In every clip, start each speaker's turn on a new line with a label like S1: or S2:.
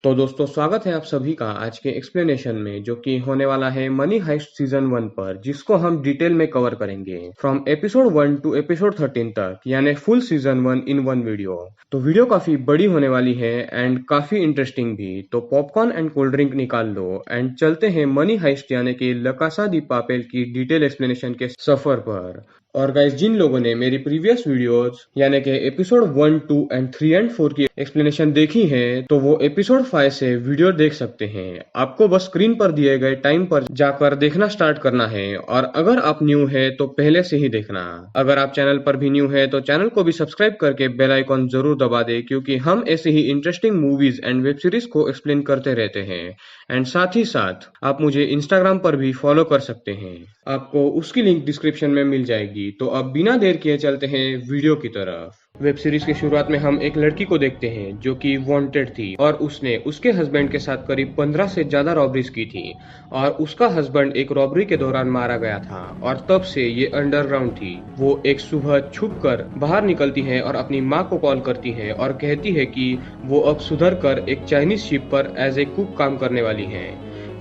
S1: तो दोस्तों स्वागत है आप सभी का आज के एक्सप्लेनेशन में जो कि होने वाला है मनी हाइस्ट सीजन 1 पर जिसको हम डिटेल में कवर करेंगे फ्रॉम एपिसोड 1 टू एपिसोड 13 तक यानी full season 1 in one video. तो वीडियो काफी बड़ी होने वाली है एंड काफी इंटरेस्टिंग भी। तो पॉपकॉर्न एंड कोल्ड ड्रिंक निकाल लो एंड चलते हैं मनी हाइस्ट यानी कि ला कासा दी पापेल की डिटेल एक्सप्लेनेशन के सफर पर। और गाइस जिन लोगों ने मेरी प्रीवियस वीडियोस यानी कि एपिसोड 1, 2 एंड 3 एंड 4 की एक्सप्लेनेशन देखी है तो वो एपिसोड 5 से वीडियो देख सकते हैं। आपको बस स्क्रीन पर दिए गए टाइम पर जाकर देखना स्टार्ट करना है और अगर आप न्यू है तो पहले से ही देखना। अगर आप चैनल पर भी न्यू है तो चैनल को भी सब्सक्राइब करके बेल आइकॉन जरूर दबा दे क्योंकि हम ऐसे ही interesting movies and web series को एक्सप्लेन करते रहते हैं। एंड साथ ही साथ आप मुझे इंस्टाग्राम पर भी फॉलो कर सकते हैं, आपको उसकी लिंक डिस्क्रिप्शन में मिल जाएगी। तो अब बिना देर किए चलते हैं वीडियो की तरफ। वेब सीरीज की शुरुआत में हम एक लड़की को देखते हैं जो कि वांटेड थी और उसने उसके हस्बैंड के साथ करीब 15 से ज्यादा रॉबरीज की थी और उसका हस्बैंड एक रॉबरी के दौरान मारा गया था और तब से ये अंडरग्राउंड थी। वो एक सुबह छुप कर बाहर निकलती है और अपनी माँ को कॉल करती है और कहती है कि वो अब सुधर कर एक चाइनीज शिप पर एज ए कुक काम करने वाली है।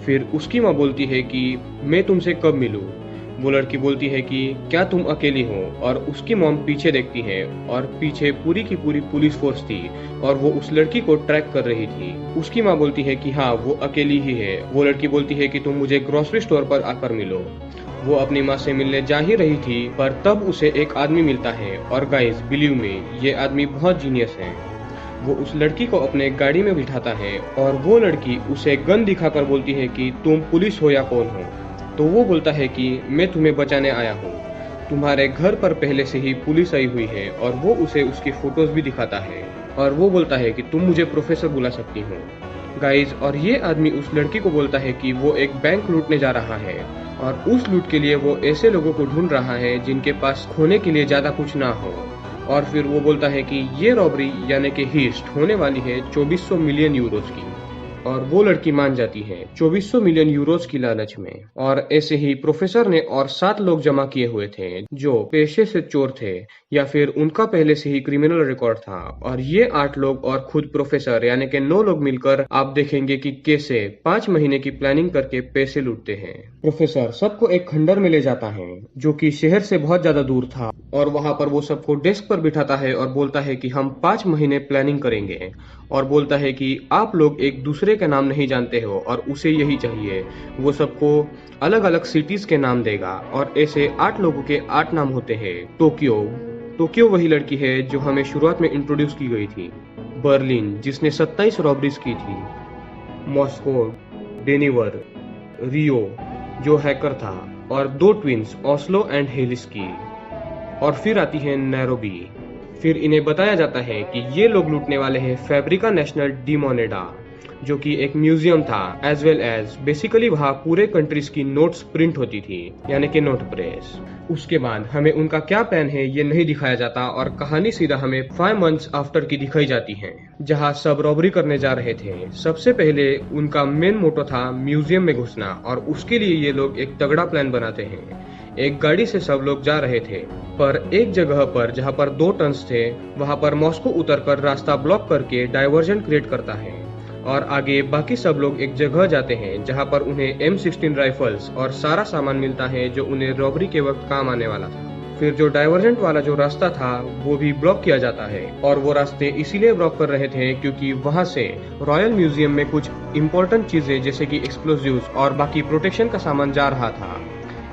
S1: फिर उसकी माँ बोलती है कि मैं तुमसे कब मिलूं। वो लड़की बोलती है कि क्या तुम अकेली हो, और उसकी मॉम पीछे देखती है और पीछे पूरी की पूरी पुलिस फोर्स थी और वो उस लड़की को ट्रैक कर रही थी। उसकी माँ बोलती है कि हाँ वो अकेली ही है। वो लड़की बोलती है कि तुम मुझे ग्रोसरी स्टोर पर आकर मिलो। वो अपनी माँ से मिलने जा ही रही थी पर तब उसे एक आदमी मिलता है और गाइस बिलीव में ये आदमी बहुत जीनियस है। वो उस लड़की को अपने गाड़ी में बिठाता है और वो लड़की उसे गन दिखाकर बोलती है कि तुम पुलिस हो या कौन हो। तो वो बोलता है कि मैं तुम्हें बचाने आया हूँ, तुम्हारे घर पर पहले से ही पुलिस आई हुई है। और वो उसे उसकी फोटोज भी दिखाता है और वो बोलता है कि तुम मुझे प्रोफेसर बुला सकती हो गाइज। और ये आदमी उस लड़की को बोलता है कि वो एक बैंक लूटने जा रहा है और उस लूट के लिए वो ऐसे लोगों को ढूंढ रहा है जिनके पास खोने के लिए ज्यादा कुछ ना हो। और फिर वो बोलता है कि ये रॉबरी यानी कि हीस्ट होने वाली है 2400 मिलियन यूरोज की। और वो लड़की मान जाती है 2400 मिलियन यूरोज की लालच में। और ऐसे ही प्रोफेसर ने और 7 लोग जमा किए हुए थे जो पेशे से चोर थे या फिर उनका पहले से ही क्रिमिनल रिकॉर्ड था। और ये 8 लोग और खुद प्रोफेसर यानी कि 9 लोग मिलकर आप देखेंगे कि कैसे 5 महीने की प्लानिंग करके पैसे लूटते हैं। प्रोफेसर सबको एक खंडर में ले जाता है जो कि शहर से बहुत ज्यादा दूर था और वहां पर वो सबको डेस्क पर बिठाता है और बोलता है कि हम 5 महीने प्लानिंग करेंगे। और बोलता है कि आप लोग एक दूसरे का नाम नहीं जानते हो और उसे यही चाहिए। वो सबको अलग अलग सिटीज के नाम देगा और ऐसे 8 लोगों के 8 नाम होते हैं। टोक्यो, टोक्यो वही लड़की है जो हमें शुरुआत में इंट्रोड्यूस की गई थी। बर्लिन जिसने 27 रॉबरीज की थी। मॉस्को, डेनिवर, रियो जो हैकर था और 2 ट्विंस ओस्लो एंड हेलिस्की। और फिर आती है नैरोबी। फिर इन्हें बताया जाता है कि ये लोग लूटने वाले हैं फैब्रिका नेशनल डी मोनेडा जो कि एक म्यूजियम था एज वेल एज बेसिकली वहाँ पूरे कंट्रीज की नोट्स प्रिंट होती थी यानी कि नोट प्रेस। उसके बाद हमें उनका क्या प्लान है ये नहीं दिखाया जाता और कहानी सीधा हमें 5 मंथ्स आफ्टर की दिखाई जाती है जहाँ सब रॉबरी करने जा रहे थे। सबसे पहले उनका मेन मोटो था म्यूजियम में घुसना और उसके लिए ये लोग एक तगड़ा प्लान बनाते हैं। एक गाड़ी से सब लोग जा रहे थे पर एक जगह पर जहाँ पर 2 टन्स थे वहाँ पर मॉस्को उतरकर रास्ता ब्लॉक करके डाइवर्जन क्रिएट करता है और आगे बाकी सब लोग एक जगह जाते हैं जहाँ पर उन्हें M16 राइफल्स और सारा सामान मिलता है जो उन्हें रॉबरी के वक्त काम आने वाला था। फिर जो डाइवर्जेंट वाला जो रास्ता था वो भी ब्लॉक किया जाता है और वो रास्ते इसीलिए ब्लॉक कर रहे थे क्योंकि वहाँ से रॉयल म्यूजियम में कुछ इम्पोर्टेंट चीजें जैसे कि एक्सप्लोजिव्स और बाकी प्रोटेक्शन का सामान जा रहा था।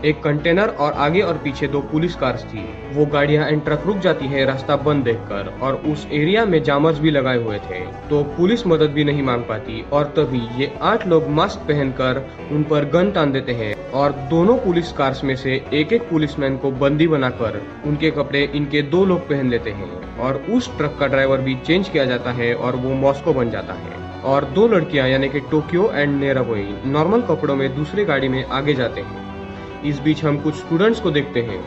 S1: एक कंटेनर और आगे और पीछे 2 पुलिस कार्स थी। वो गाड़ियां एंड ट्रक रुक जाती है रास्ता बंद देखकर और उस एरिया में जामर्स भी लगाए हुए थे तो पुलिस मदद भी नहीं मांग पाती। और तभी ये 8 लोग मास्क पहनकर उन पर गन तान देते हैं और दोनों पुलिस कार्स में से एक पुलिसमैन को बंदी बनाकर उनके कपड़े इनके 2 लोग पहन लेते हैं और उस ट्रक का ड्राइवर भी चेंज किया जाता है और वो मॉस्को बन जाता है। और 2 लड़कियां यानी कि टोक्यो एंड नेराबोई नॉर्मल कपड़ों में दूसरी गाड़ी में आगे जाते हैं। इस बीच हम कुछ स्टूडेंट्स को देखते हैं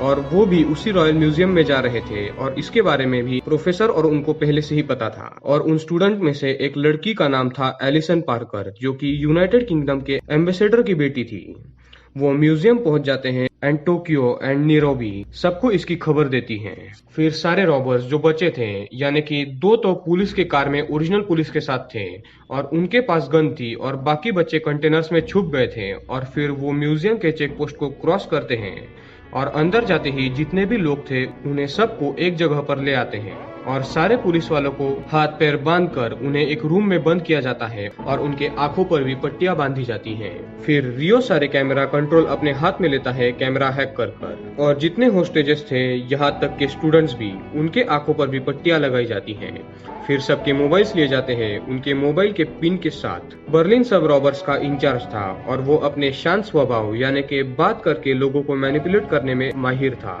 S1: और वो भी उसी रॉयल म्यूजियम में जा रहे थे और इसके बारे में भी प्रोफेसर और उनको पहले से ही पता था। और उन स्टूडेंट में से एक लड़की का नाम था एलिसन पार्कर जो कि यूनाइटेड किंगडम के एम्बेसडर की बेटी थी। वो म्यूजियम पहुंच जाते हैं एंड टोक्यो एंड नीरोबी सबको इसकी खबर देती हैं। फिर सारे रॉबर्स जो बचे थे, यानी कि 2 तो पुलिस के कार में ओरिजिनल पुलिस के साथ थे और उनके पास गन थी, और बाकी बच्चे कंटेनर्स में छुप गए थे। और फिर वो म्यूजियम के चेक पोस्ट को क्रॉस करते हैं और अंदर जाते ही जितने भी लोग थे उन्हें सबको एक जगह पर ले आते हैं और सारे पुलिस वालों को हाथ पैर बांधकर उन्हें एक रूम में बंद किया जाता है और उनके आंखों पर भी पट्टियां बांधी जाती हैं। फिर रियो सारे कैमरा कंट्रोल अपने हाथ में लेता है कैमरा हैक कर और जितने होस्टेजेस थे यहाँ तक के स्टूडेंट्स भी, उनके आंखों पर भी पट्टियां लगाई जाती हैं। फिर सबके मोबाइल्स लिए जाते हैं उनके मोबाइल के पिन के साथ। बर्लिन सब रॉबर्स का इंचार्ज था और वो अपने शांत स्वभाव यानी कि बात करके लोगों को मैनिपुलेट करने में माहिर था।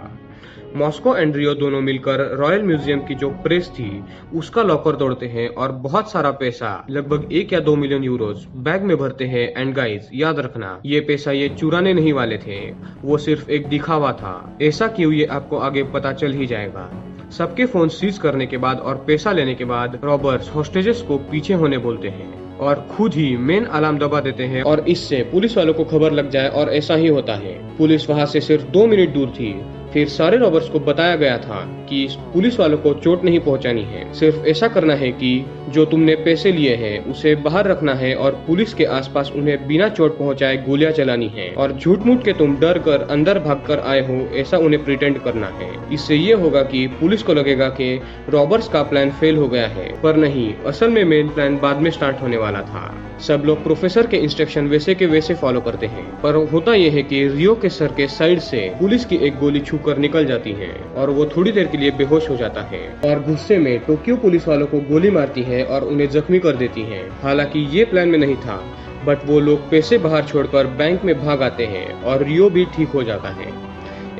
S1: मॉस्को एंड रियो दोनों मिलकर रॉयल म्यूजियम की जो प्रेस थी उसका लॉकर तोड़ते हैं और बहुत सारा पैसा, लगभग 1 या 2 मिलियन यूरोज बैग में भरते हैं। एंड गाइस, याद रखना ये पैसा ये चुराने नहीं वाले थे, वो सिर्फ एक दिखावा था। ऐसा क्यों, ये आपको आगे पता चल ही जाएगा। सबके फोन सीज करने के बाद और पैसा लेने के बाद रॉबर्स होस्टेजेस को पीछे होने बोलते हैं और खुद ही मेन अलार्म दबा देते हैं और इससे पुलिस वालों को खबर लग जाए, और ऐसा ही होता है। पुलिस वहां से सिर्फ 2 मिनट दूर थी। फिर सारे रॉबर्स को बताया गया था कि पुलिस वालों को चोट नहीं पहुंचानी है, सिर्फ ऐसा करना है कि जो तुमने पैसे लिए हैं उसे बाहर रखना है और पुलिस के आसपास उन्हें बिना चोट पहुंचाए गोलियां चलानी है, और झूठ मूठ के तुम डर कर अंदर भाग कर आए हो ऐसा उन्हें प्रिटेंड करना है। इससे ये होगा कि पुलिस को लगेगा कि रॉबर्स का प्लान फेल हो गया है, पर नहीं, असल में मेन प्लान बाद में स्टार्ट होने वाला था। सब लोग प्रोफेसर के इंस्ट्रक्शन वैसे के वैसे फॉलो करते हैं, पर होता यह है कि रियो के सर के साइड से पुलिस की एक गोली छूकर निकल जाती है और वो थोड़ी देर के लिए बेहोश हो जाता है और गुस्से में टोक्यो पुलिस वालों को गोली मारती है और उन्हें जख्मी कर देती है। हालांकि ये प्लान में नहीं था, बट वो लोग पैसे बाहर छोड़कर बैंक में भाग आते हैं और रियो भी ठीक हो जाता है।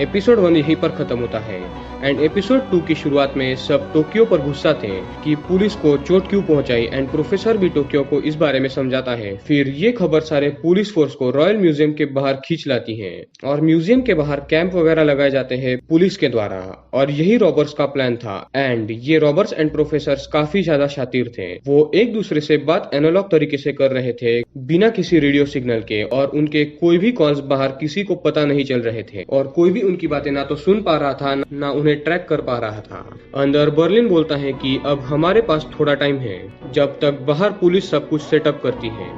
S1: एपिसोड 1 यहीं पर खत्म होता है एंड एपिसोड 2 की शुरुआत में सब टोक्यो पर गुस्सा थे कि पुलिस को चोट क्यों पहुंचाई एंड प्रोफेसर भी टोक्यो को इस बारे में समझाता है। फिर ये खबर सारे पुलिस फोर्स को रॉयल म्यूजियम के बाहर खींच लाती है और म्यूजियम के बाहर कैंप वगैरह लगाए जाते हैं पुलिस के द्वारा, और यही रॉबर्स का प्लान था। एंड ये रॉबर्स एंड प्रोफेसर काफी ज्यादा शातिर थे। वो एक दूसरे से बात एनालॉग तरीके से कर रहे थे बिना किसी रेडियो सिग्नल के, और उनके कोई भी कॉल्स बाहर किसी को पता नहीं चल रहे थे और कोई भी उनकी बातें ना तो सुन पा रहा था ना उन्हें ट्रैक कर पा रहा था। अंदर बर्लिन बोलता है कि अब हमारे पास थोड़ा टाइम है जब तक बाहर पुलिस सब कुछ सेटअप करती है।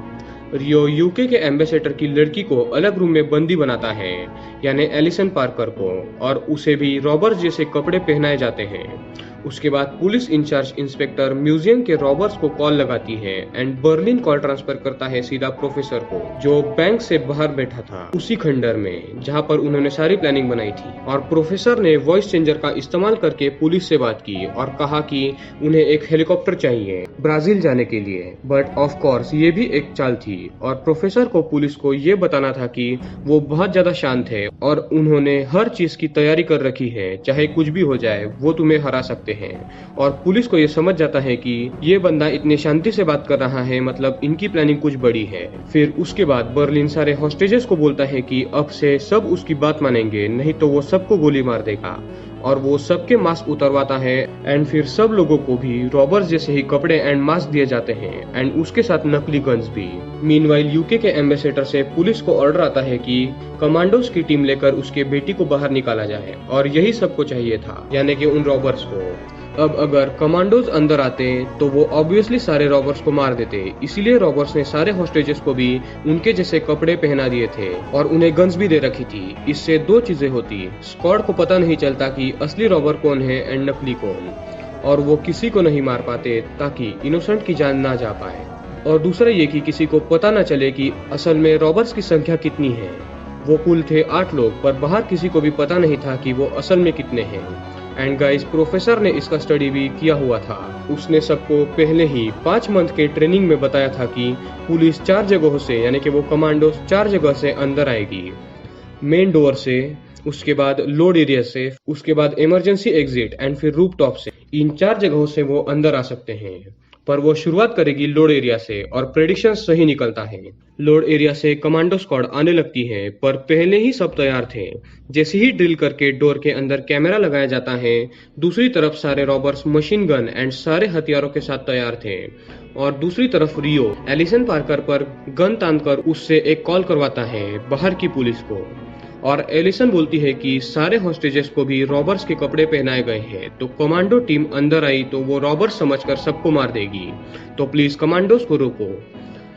S1: रियो यूके के एम्बेसडर की लड़की को अलग रूम में बंदी बनाता है, यानी एलिसन पार्कर को, और उसे भी रॉबर्स जैसे कपड़े पहनाए जाते हैं। उसके बाद पुलिस इंचार्ज इंस्पेक्टर म्यूजियम के रॉबर्स को कॉल लगाती है एंड बर्लिन कॉल ट्रांसफर करता है सीधा प्रोफेसर को, जो बैंक से बाहर बैठा था उसी खंडर में जहां पर उन्होंने सारी प्लानिंग बनाई थी। और प्रोफेसर ने वॉइस चेंजर का इस्तेमाल करके पुलिस से बात की और कहा कि उन्हें एक हेलीकॉप्टर चाहिए ब्राजील जाने के लिए। बट ऑफ कोर्स ये भी एक चाल थी और प्रोफेसर को पुलिस को ये बताना था कि वो बहुत ज्यादा शांत है और उन्होंने हर चीज की तैयारी कर रखी है, चाहे कुछ भी हो जाए वो तुम्हें हरा सकते हैं। और पुलिस को ये समझ जाता है कि ये बंदा इतने शांति से बात कर रहा है, मतलब इनकी प्लानिंग कुछ बड़ी है। फिर उसके बाद बर्लिन सारे हॉस्टेजेस को बोलता है कि अब से सब उसकी बात मानेंगे, नहीं तो वो सबको गोली मार देगा, और वो सबके मास्क उतरवाता है एंड फिर सब लोगों को भी रॉबर्स जैसे ही कपड़े एंड मास्क दिए जाते हैं एंड उसके साथ नकली गन्स भी। मीनवाइल यूके के एम्बेसडर से पुलिस को ऑर्डर आता है कि कमांडोज की टीम लेकर उसके बेटी को बाहर निकाला जाए, और यही सबको चाहिए था, यानी कि उन रॉबर्स को। अब अगर कमांडोज अंदर आते तो वो ऑब्वियसली सारे रॉबर्स को मार देते, इसीलिए रॉबर्स ने सारे हॉस्टेजेस को भी उनके जैसे कपड़े पहना दिए थे और उन्हें गन्स भी दे रखी थी। इससे 2 चीजें होती, स्क्वाड को पता नहीं चलता कि असली रॉबर कौन है एंड नकली कौन, और वो किसी को नहीं मार पाते ताकि इनोसेंट की जान ना जा पाए, और दूसरा ये कि किसी को पता न चले कि असल में रॉबर्स की संख्या कितनी है। वो कुल थे 8 लोग, पर बाहर किसी को भी पता नहीं था कि वो असल में कितने हैं। एंड गाइस, प्रोफेसर ने इसका स्टडी भी किया हुआ था। उसने सबको पहले ही 5 मंथ के ट्रेनिंग में बताया था कि पुलिस 4 जगहों से, यानी कि वो कमांडो 4 जगह से अंदर आएगी। मेन डोर से, उसके बाद लोड एरिया से, उसके बाद इमरजेंसी एग्जिट एंड फिर रूफ टॉप से। इन 4 जगहों से वो अंदर आ सकते हैं। पर वो शुरुआत करेगी लोड एरिया से और प्रेडिक्शन सही निकलता है। लोड एरिया से कमांडो स्क्वाड आने लगती है, पर पहले ही सब तैयार थे। जैसे ही ड्रिल करके डोर के अंदर कैमरा लगाया जाता है, दूसरी तरफ सारे रॉबर्स मशीन गन एंड सारे हथियारों के साथ तैयार थे। और दूसरी तरफ रियो एलिसन पार्कर पर गन तानकर उससे एक कॉल करवाता है बाहर की पुलिस को। और एलिसन बोलती है कि सारे हॉस्टेजेस को भी रॉबर्स के कपड़े पहनाए गए हैं, तो कमांडो टीम अंदर आई तो वो रॉबर्स समझकर सबको मार देगी, तो प्लीज कमांडोज को रोको।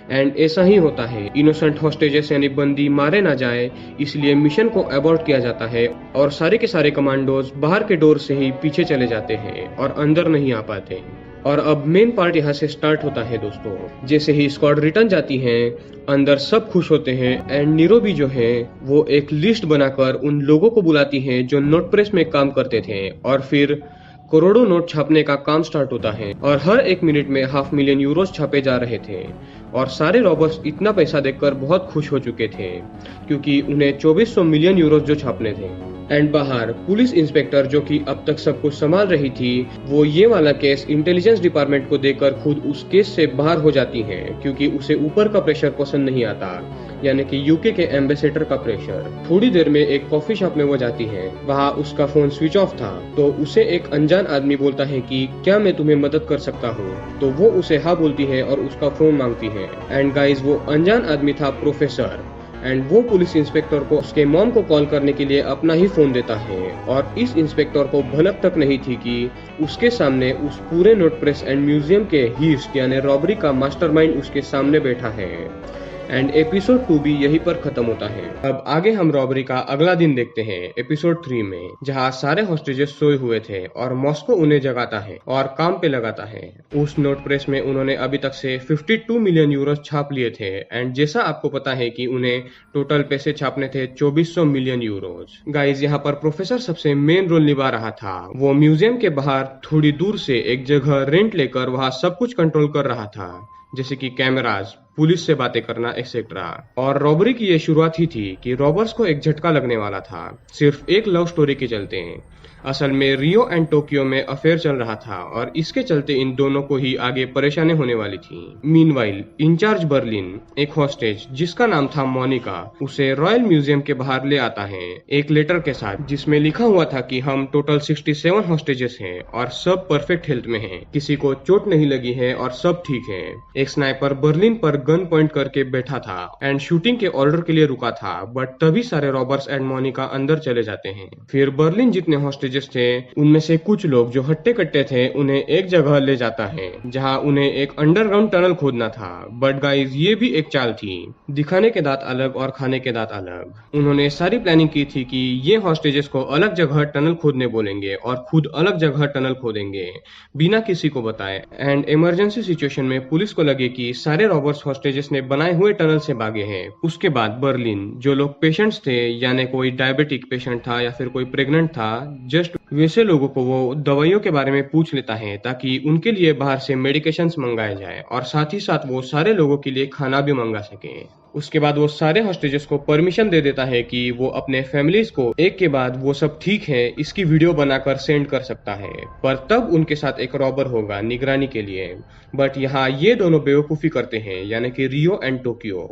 S1: एंड ऐसा ही होता है। इनोसेंट हॉस्टेजेस यानी बंदी मारे ना जाए, इसलिए मिशन को अबॉर्ट किया जाता है और सारे के सारे कमांडोज बाहर के डोर से ही पीछे चले जाते हैं और अंदर नहीं आ पाते। और अब मेन पार्ट यहाँ से स्टार्ट होता है दोस्तों। जैसे ही स्क्वाड रिटर्न जाती है, अंदर सब खुश होते हैं एंड नीरो भी जो है वो एक लिस्ट बनाकर उन लोगों को बुलाती है जो नोट प्रेस में काम करते थे, और फिर करोड़ों नोट छापने का काम स्टार्ट होता है और हर एक मिनट में €500,000 छापे जा रहे थे। और सारे रॉबर्स इतना पैसा देखकर बहुत खुश हो चुके थे क्योंकि उन्हें €2400 मिलियन जो छापने थे। एंड बाहर पुलिस इंस्पेक्टर जो कि अब तक सब कुछ संभाल रही थी, वो ये वाला केस इंटेलिजेंस डिपार्टमेंट को देकर खुद उस केस से बाहर हो जाती है क्योंकि उसे ऊपर का प्रेशर पसंद नहीं आता, यानी कि यूके के एम्बेसडर का प्रेशर। थोड़ी देर में एक कॉफी शॉप में वो जाती है, वहाँ उसका फोन स्विच ऑफ था, तो उसे एक अनजान आदमी बोलता है कि क्या मैं तुम्हें मदद कर सकता हूँ, तो वो उसे हाँ बोलती है और उसका फोन मांगती है। एंड गाइस, वो अनजान आदमी था प्रोफेसर, एंड वो पुलिस इंस्पेक्टर को उसके मॉम को कॉल करने के लिए अपना ही फोन देता है। और इस इंस्पेक्टर को भनक तक नहीं थी कि उसके सामने उस पूरे नोट प्रेस एंड म्यूजियम के हीस्ट यानी रॉबरी का मास्टरमाइंड उसके सामने बैठा है। एंड एपिसोड 2 भी यहीं पर खत्म होता है। अब आगे हम रॉबरी का अगला दिन देखते हैं एपिसोड 3 में, जहां सारे हॉस्टेजेस सोए हुए थे और मॉस्को उन्हें जगाता है और काम पे लगाता है। उस नोट प्रेस में उन्होंने अभी तक से €52 मिलियन छाप लिए थे, एंड जैसा आपको पता है कि उन्हें टोटल पैसे छापने थे €2400 मिलियन। गाइज, यहाँ पर प्रोफेसर सबसे मेन रोल निभा रहा था। वो म्यूजियम के बाहर थोड़ी दूर से एक जगह रेंट लेकर वहाँ सब कुछ कंट्रोल कर रहा था, जैसे कि कैमराज, पुलिस से बातें करना एक्सेट्रा। और रॉबरी की ये शुरुआत ही थी कि रॉबर्स को एक झटका लगने वाला था, सिर्फ एक लव स्टोरी के चलते। असल में रियो एंड टोक्यो में अफेयर चल रहा था और इसके चलते इन दोनों को ही आगे परेशानी होने वाली थी। मीनवाइल इंचार्ज बर्लिन एक हॉस्टेज जिसका नाम था मोनिका, उसे रॉयल म्यूजियम के बाहर ले आता है एक लेटर के साथ, जिसमें लिखा हुआ था कि हम टोटल 67 हॉस्टेजेस हैं और सब परफेक्ट हेल्थ में हैं, किसी को चोट नहीं लगी है और सब ठीक है। एक स्नाइपर बर्लिन पर गन पॉइंट करके बैठा था एंड शूटिंग के ऑर्डर के लिए रुका था, बट तभी सारे रॉबर्स एंड मोनिका अंदर चले जाते हैं। फिर बर्लिन जितने हॉस्टेजेस थे उनमें से कुछ लोग जो हट्टे कट्टे थे उन्हें एक जगह ले जाता है जहां उन्हें एक अंडरग्राउंड टनल खोदना था। बट गाइज, ये भी एक चाल थी, दिखाने के दांत अलग और खाने के दांत अलग। उन्होंने सारी प्लानिंग की थी कि ये हॉस्टेजेस को अलग जगह टनल खोदने बोलेंगे और खुद अलग जगह टनल खोदेंगे बिना किसी को बताए। एंड इमरजेंसी सिचुएशन में पुलिस को लगे कि सारे रॉबर्स हॉस्टेजेस ने बनाए हुए टनल से भागे हैं। उसके बाद बर्लिन जो लोग पेशेंट्स थे, यानी कोई डायबिटिक पेशेंट था या फिर कोई प्रेग्नेंट था, जस्ट वैसे लोगों को वो दवाइयों के बारे में पूछ लेता है ताकि उनके लिए बाहर से मेडिकेशंस मंगाए जाए और साथ ही साथ वो सारे लोगों के लिए खाना भी मंगा सके। उसके बाद वो सारे हॉस्टेजेस को परमिशन दे देता है कि वो अपने फैमिलीज को एक के बाद वो सब ठीक है इसकी वीडियो बनाकर सेंड कर सकता है, पर तब उनके साथ एक रॉबर होगा निगरानी के लिए। बट यहाँ ये दोनों बेवकूफी करते हैं, यानी कि रियो एंड टोक्यो।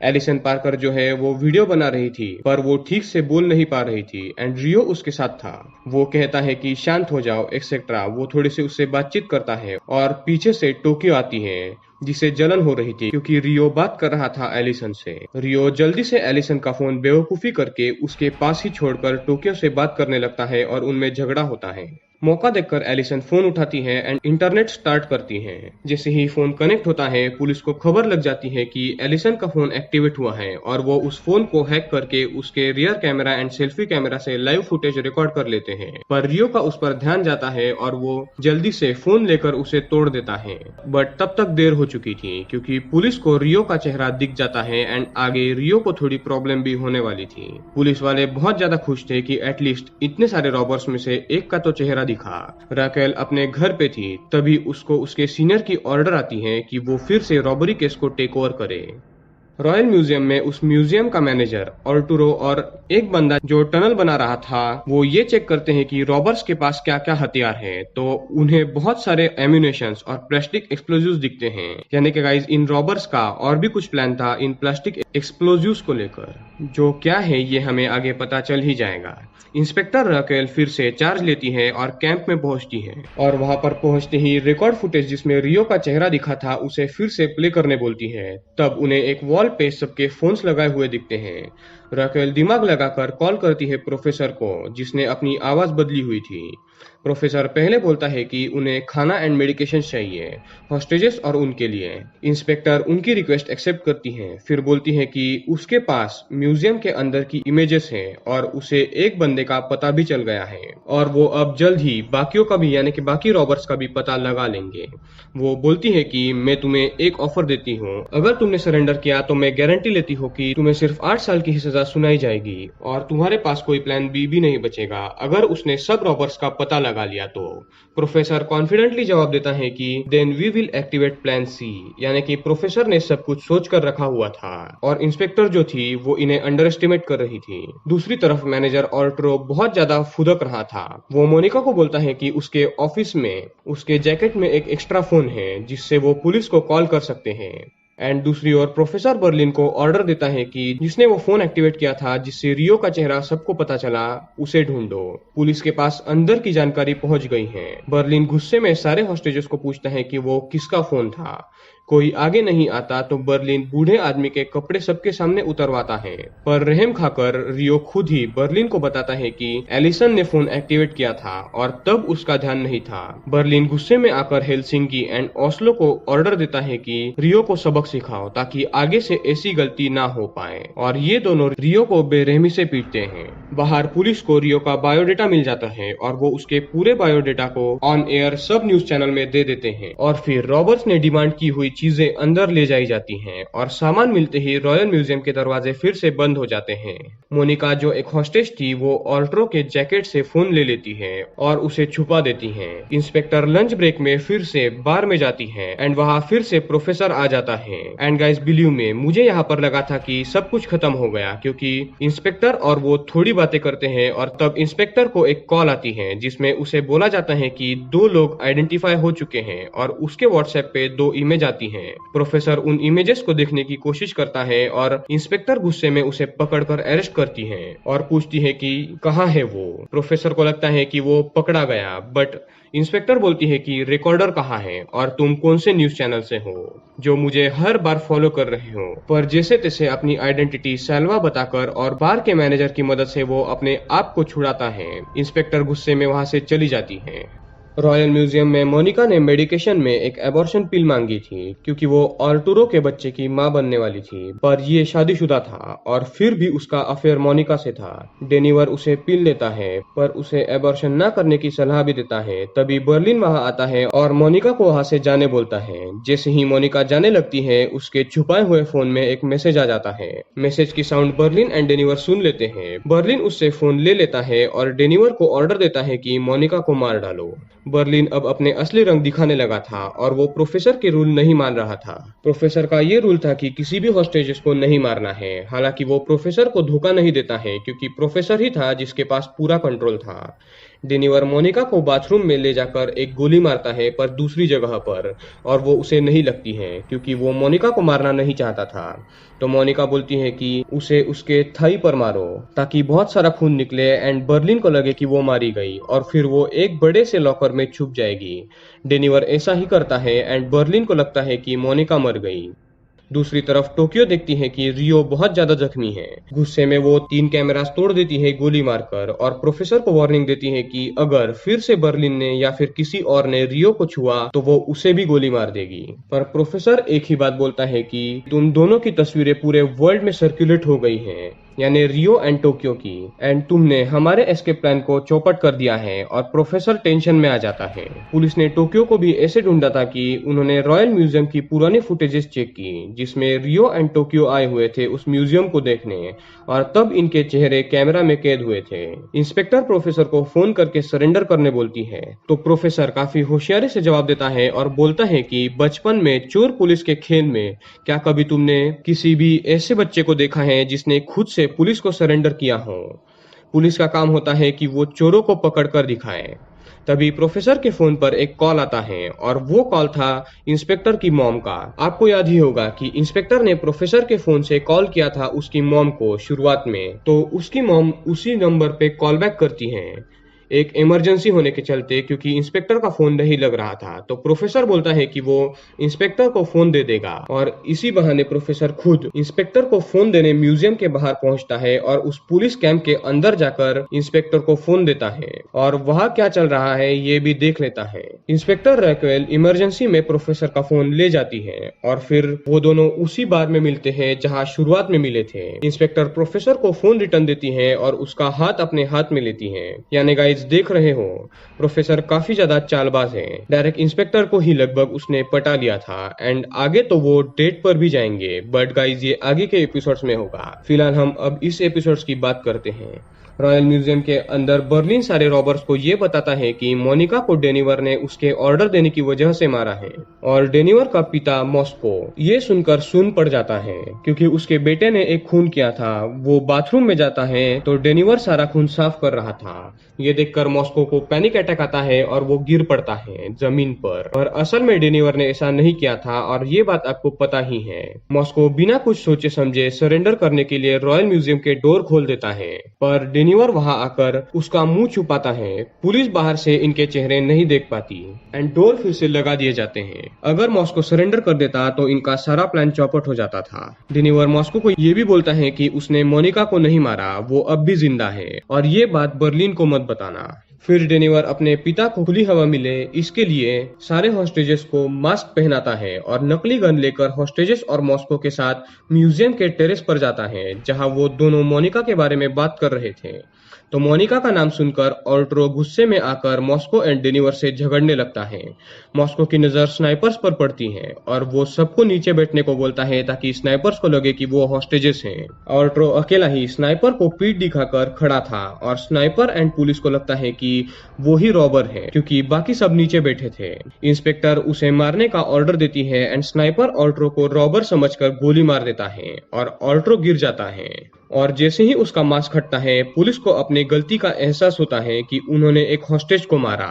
S1: एलिसन पार्कर जो है वो वीडियो बना रही थी पर वो ठीक से बोल नहीं पा रही थी एंड रियो उसके साथ था। वो कहता है कि शांत हो जाओ एक्सेट्रा। वो थोड़ी सी उससे बातचीत करता है और पीछे से टोक्यो आती है जिसे जलन हो रही थी क्योंकि रियो बात कर रहा था एलिसन से। रियो जल्दी से एलिसन का फोन बेवकूफी करके उसके पास ही छोड़कर टोक्यो से बात करने लगता है और उनमें झगड़ा होता है। मौका देखकर एलिसन फोन उठाती है एंड इंटरनेट स्टार्ट करती है। जैसे ही फोन कनेक्ट होता है पुलिस को खबर लग जाती है कि एलिसन का फोन एक्टिवेट हुआ है और वो उस फोन को हैक करके उसके rear camera and selfie camera से लाइव फुटेज रिकॉर्ड कर लेते हैं। पर रियो का उस पर ध्यान जाता है और वो जल्दी से फोन लेकर उसे तोड़ देता है। बट तब तक देर हो चुकी थी क्योंकि पुलिस को रियो का चेहरा दिख जाता है एंड आगे रियो को थोड़ी प्रॉब्लम भी होने वाली थी। पुलिस वाले बहुत ज्यादा खुश थे कि एटलीस्ट इतने सारे रॉबर्स में से एक का तो चेहरा दिखा। राकेल अपने घर पे थी, तभी उसको उसके सीनियर की ऑर्डर आती है कि वो फिर से रॉबरी केस को टेक ओवर करे। रॉयल म्यूजियम में उस म्यूजियम का मैनेजर आर्टुरो और एक बंदा जो टनल बना रहा था वो ये चेक करते हैं कि रॉबर्स के पास क्या क्या हथियार हैं। तो उन्हें बहुत सारे एम्यूनेशंस और प्लास्टिक एक्सप्लोजिव्स दिखते हैं। यानी कि गाइस इन रॉबर्स का और भी कुछ प्लान था इन प्लास्टिक एक्सप्लोजिव्स को लेकर। जो क्या है ये हमें आगे पता चल ही जाएगा। इंस्पेक्टर राकेल फिर से चार्ज लेती है और कैंप में पहुंचती है और वहां पर पहुंचते ही रिकॉर्ड फुटेज जिसमें रियो का चेहरा दिखा था उसे फिर से प्ले करने बोलती है। तब उन्हें एक वॉल पे सबके फोन्स लगाए हुए दिखते हैं। राकेल दिमाग लगाकर कॉल करती है प्रोफेसर को जिसने अपनी आवाज बदली हुई थी। प्रोफेसर पहले बोलता है कि उन्हें खाना एंड मेडिकेशन चाहिए हॉस्टेजेस और उनके लिए। इंस्पेक्टर उनकी रिक्वेस्ट एक्सेप्ट करती है, फिर बोलती है कि उसके पास म्यूजियम के अंदर की इमेजेस हैं और उसे एक बंदे का पता भी चल गया है और वो अब जल्द ही बाकियों का भी यानी कि बाकी रॉबर्ट्स का भी पता लगा लेंगे। वो बोलती है कि मैं तुम्हें एक ऑफर देती हूँ, अगर तुमने सरेंडर किया तो मैं गारंटी लेती हूँ कि तुम्हें सिर्फ 8 साल की ही सजा सुनाई जाएगी और तुम्हारे पास कोई प्लान बी भी नहीं बचेगा अगर उसने सब रॉबर्ट्स का पता लगा लिया तो। प्रोफेसर कॉन्फिडेंटली जवाब देता है कि then we will activate plan C, यानी कि प्रोफेसर ने सब कुछ सोच कर रखा हुआ था और इंस्पेक्टर जो थी वो इन्हें अंडर एस्टिमेट कर रही थी। दूसरी तरफ मैनेजर आर्टुरो बहुत ज्यादा फुदक रहा था। वो मोनिका को बोलता है कि उसके ऑफिस में उसके जैकेट में एक एक्स्ट्रा फोन है जिससे वो पुलिस को कॉल कर सकते हैं। एंड दूसरी ओर प्रोफेसर बर्लिन को ऑर्डर देता है कि जिसने वो फोन एक्टिवेट किया था जिससे रियो का चेहरा सबको पता चला उसे ढूंढो। पुलिस के पास अंदर की जानकारी पहुंच गई है। बर्लिन गुस्से में सारे हॉस्टेजेस को पूछता है कि वो किसका फोन था। कोई आगे नहीं आता तो बर्लिन बूढ़े आदमी के कपड़े सबके सामने उतरवाता है, पर रहम खाकर रियो खुद ही बर्लिन को बताता है कि एलिसन ने फोन एक्टिवेट किया था और तब उसका ध्यान नहीं था। बर्लिन गुस्से में आकर हेलसिंकी एंड ओस्लो को ऑर्डर देता है कि रियो को सबक सिखाओ ताकि आगे से ऐसी गलती ना हो पाए और ये दोनों रियो को बेरहमी से पीटते हैं। बाहर पुलिस को रियो का बायोडेटा मिल जाता है और वो उसके पूरे बायोडेटा को ऑन एयर सब न्यूज चैनल में दे देते हैं और फिर रॉबर्ट्स ने डिमांड की हुई चीजें अंदर ले जाई जाती हैं और सामान मिलते ही रॉयल म्यूजियम के दरवाजे फिर से बंद हो जाते हैं। मोनिका जो एक हॉस्टेज थी वो आर्टुरो के जैकेट से फोन ले लेती है और उसे छुपा देती है। इंस्पेक्टर लंच ब्रेक में फिर से बार में जाती है एंड वहां फिर से प्रोफेसर आ जाता है। एंड गाइस बिलीव में मुझे यहाँ पर लगा था कि सब कुछ खत्म हो गया क्योंकि इंस्पेक्टर और वो थोड़ी बातें करते हैं और तब इंस्पेक्टर को एक कॉल आती है जिसमें उसे बोला जाता है कि 2 लोग आइडेंटिफाई हो चुके हैं और उसके व्हाट्सएप पे 2 इमेज आती हैं। प्रोफेसर उन इमेजेस को देखने की कोशिश करता है और इंस्पेक्टर गुस्से में उसे पकड़कर अरेस्ट करती है और पूछती है कि कहाँ है वो। प्रोफेसर को लगता है कि वो पकड़ा गया, बट इंस्पेक्टर बोलती है कि रिकॉर्डर कहाँ है और तुम कौन से न्यूज चैनल से हो जो मुझे हर बार फॉलो कर रहे हो। पर जैसे तैसे अपनी आइडेंटिटी सैल्वा बताकर और बार के मैनेजर की मदद से वो अपने आप को छुड़ाता है। इंस्पेक्टर गुस्से में वहां से चली जाती है। रॉयल म्यूजियम में मोनिका ने मेडिकेशन में एक एबॉर्शन पिल मांगी थी क्योंकि वो आर्टुरो के बच्चे की मां बनने वाली थी, पर ये शादीशुदा था और फिर भी उसका अफेयर मोनिका से था। डेनिवर उसे पिल लेता है पर उसे एबॉर्शन न करने की सलाह भी देता है। तभी बर्लिन वहां आता है और मोनिका को वहां से जाने बोलता है। जैसे ही मोनिका जाने लगती है उसके छुपाए हुए फोन में एक मैसेज आ जाता है। मैसेज की साउंड बर्लिन एंड डेनिवर सुन लेते हैं। बर्लिन उससे फोन ले लेता है और डेनिवर को ऑर्डर देता है कि मोनिका को मार डालो। बर्लिन अब अपने असली रंग दिखाने लगा था और वो प्रोफेसर के रूल नहीं मान रहा था। प्रोफेसर का ये रूल था कि किसी भी हॉस्टेजेस को नहीं मारना है। हालांकि वो प्रोफेसर को धोखा नहीं देता है क्योंकि प्रोफेसर ही था जिसके पास पूरा कंट्रोल था। डेनिवर मोनिका को बाथरूम में ले जाकर एक गोली मारता है पर दूसरी जगह पर, और वो उसे नहीं लगती है क्योंकि वो मोनिका को मारना नहीं चाहता था। तो मोनिका बोलती है कि उसे उसके थाई पर मारो ताकि बहुत सारा खून निकले एंड बर्लिन को लगे कि वो मारी गई और फिर वो एक बड़े से लॉकर में छुप जाएगी। डेनिवर ऐसा ही करता है एंड बर्लिन को लगता है कि मोनिका मर गई। दूसरी तरफ टोक्यो देखती है कि रियो बहुत ज्यादा जख्मी है। गुस्से में वो 3 कैमरास तोड़ देती है गोली मारकर और प्रोफेसर को वार्निंग देती है कि अगर फिर से बर्लिन ने या फिर किसी और ने रियो को छुआ तो वो उसे भी गोली मार देगी। पर प्रोफेसर एक ही बात बोलता है कि तुम दोनों की तस्वीरें पूरे वर्ल्ड में सर्कुलेट हो गई हैं यानी रियो एंड टोक्यो की, एंड तुमने हमारे एस्केप प्लान को चौपट कर दिया है। और प्रोफेसर टेंशन में आ जाता है। पुलिस ने टोक्यो को भी ऐसे ढूंढा था कि उन्होंने रॉयल म्यूजियम की पुरानी फुटेजेस चेक की जिसमें रियो एंड टोक्यो आए हुए थे उस म्यूजियम को देखने, और तब इनके चेहरे कैमरा में कैद हुए थे। इंस्पेक्टर प्रोफेसर को फोन करके सरेंडर करने बोलती है, तो प्रोफेसर काफी होशियारी से जवाब देता है और बोलता है कि बचपन में चोर पुलिस के खेल में क्या कभी तुमने किसी भी ऐसे बच्चे को देखा है जिसने खुद से पुलिस को सरेंडर किया हो। पुलिस का काम होता है कि वो चोरों को पकड़ कर दिखाए। तभी प्रोफेसर के फोन पर एक कॉल आता है और वो कॉल था इंस्पेक्टर की मॉम का। आपको याद ही होगा कि इंस्पेक्टर ने प्रोफेसर के फोन से कॉल किया था उसकी मॉम को शुरुआत में, तो उसकी मॉम उसी नंबर पे कॉल बैक करती है एक इमरजेंसी होने के चलते, क्योंकि इंस्पेक्टर का फोन नहीं लग रहा था। तो प्रोफेसर बोलता है कि वो इंस्पेक्टर को फोन दे देगा, और इसी बहाने प्रोफेसर खुद इंस्पेक्टर को फोन देने म्यूजियम के बाहर पहुंचता है और उस पुलिस कैंप के अंदर जाकर इंस्पेक्टर को फोन देता है और वहां क्या चल रहा है ये भी देख लेता है। इंस्पेक्टर रैक्वेल इमरजेंसी में प्रोफेसर का फोन ले जाती है और फिर वो दोनों उसी बार में मिलते हैं जहां शुरुआत में मिले थे। इंस्पेक्टर प्रोफेसर को फोन रिटर्न देती है और उसका हाथ अपने हाथ में लेती है। यानी गाइस देख रहे हो, प्रोफेसर काफी ज्यादा चालबाज है। डायरेक्ट इंस्पेक्टर को ही लगभग उसने पटा लिया था, एंड आगे तो वो डेट पर भी जाएंगे, बट गाइस ये आगे के एपिसोड्स में होगा। फिलहाल हम अब इस एपिसोड्स की बात करते हैं। रॉयल म्यूजियम के अंदर बर्लिन सारे रॉबर्स को ये बताता है कि मोनिका को डेनिवर ने उसके ऑर्डर देने की वजह से मारा है, और डेनिवर का पिता मॉस्को ये सुनकर सुन पड़ जाता है क्योंकि उसके बेटे ने एक खून किया था। वो बाथरूम में जाता है तो डेनिवर सारा खून साफ कर रहा था। ये देखकर मॉस्को को पैनिक अटैक आता है और वो गिर पड़ता है जमीन पर, और असल में डेनिवर ने ऐसा नहीं किया था और ये बात आपको पता ही है। मॉस्को बिना कुछ सोचे समझे सरेंडर करने के लिए रॉयल म्यूजियम के डोर खोल देता है, पर डेनिवर वहां आकर उसका मुंह छुपाता है। पुलिस बाहर से इनके चेहरे नहीं देख पाती एंड डोर फिर से लगा दिए जाते हैं। अगर मॉस्को सरेंडर कर देता तो इनका सारा प्लान चौपट हो जाता था। डेनिवर मॉस्को को ये भी बोलता है कि उसने मोनिका को नहीं मारा, वो अब भी जिंदा है, और ये बात बर्लिन को मत बताना। फिर डेनिवर अपने पिता को खुली हवा मिले इसके लिए सारे हॉस्टेजेस को मास्क पहनाता है और नकली गन लेकर हॉस्टेजेस और मॉस्को के साथ म्यूजियम के टेरेस पर जाता है जहां वो दोनों मोनिका के बारे में बात कर रहे थे। तो मोनिका का नाम सुनकर ऑल्ट्रो गुस्से में आकर मॉस्को एंड डेनिवर से झगड़ने लगता है। मॉस्को की नजर स्नाइपर्स पर पड़ती है और वो सबको नीचे बैठने को बोलता है ताकि स्नाइपर्स को लगे कि वो हॉस्टेजेस हैं। ऑल्ट्रो अकेला ही स्नाइपर को पीठ दिखाकर खड़ा था और स्नाइपर एंड पुलिस को लगता है कि वो ही रॉबर है क्योंकि बाकी सब नीचे बैठे थे। इंस्पेक्टर उसे मारने का ऑर्डर देती है एंड स्नाइपर ऑल्ट्रो को रॉबर समझकर गोली मार देता है और ऑल्ट्रो गिर जाता है। और जैसे ही उसका मास्क हटता है पुलिस को अपनी गलती का एहसास होता है कि उन्होंने एक हॉस्टेज को मारा।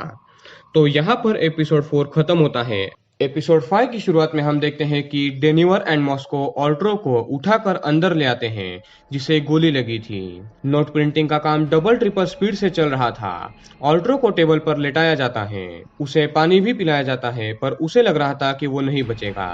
S1: तो यहाँ पर एपिसोड 4 खत्म होता है। एपिसोड 5 की शुरुआत में हम देखते हैं कि डेनिवर एंड मॉस्को ऑल्ट्रो को उठाकर अंदर ले आते हैं जिसे गोली लगी थी। नोट प्रिंटिंग का काम डबल ट्रिपल स्पीड से चल रहा था। ऑल्ट्रो को टेबल पर लेटाया जाता है, उसे पानी भी पिलाया जाता है, पर उसे लग रहा था कि वो नहीं बचेगा।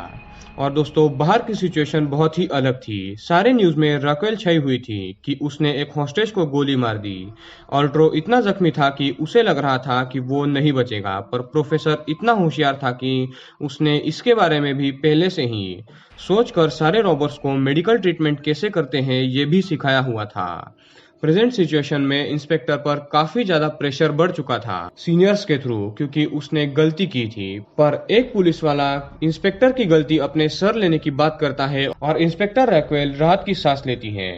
S1: और दोस्तों बाहर की सिचुएशन बहुत ही अलग थी। सारे न्यूज में रैक्वेल छाई हुई थी कि उसने एक हॉस्टेज को गोली मार दी। ऑल्ट्रो इतना जख्मी था कि उसे लग रहा था कि वो नहीं बचेगा, पर प्रोफेसर इतना होशियार था कि उसने इसके बारे में भी पहले से ही सोचकर सारे रॉबर्स को मेडिकल ट्रीटमेंट कैसे करते हैं ये भी सिखाया हुआ था। प्रेजेंट सिचुएशन में इंस्पेक्टर पर काफी ज्यादा प्रेशर बढ़ चुका था सीनियर्स के थ्रू क्योंकि उसने गलती की थी, पर एक पुलिस वाला इंस्पेक्टर की गलती अपने सर लेने की बात करता है और इंस्पेक्टर रैक्वेल राहत की सांस लेती है।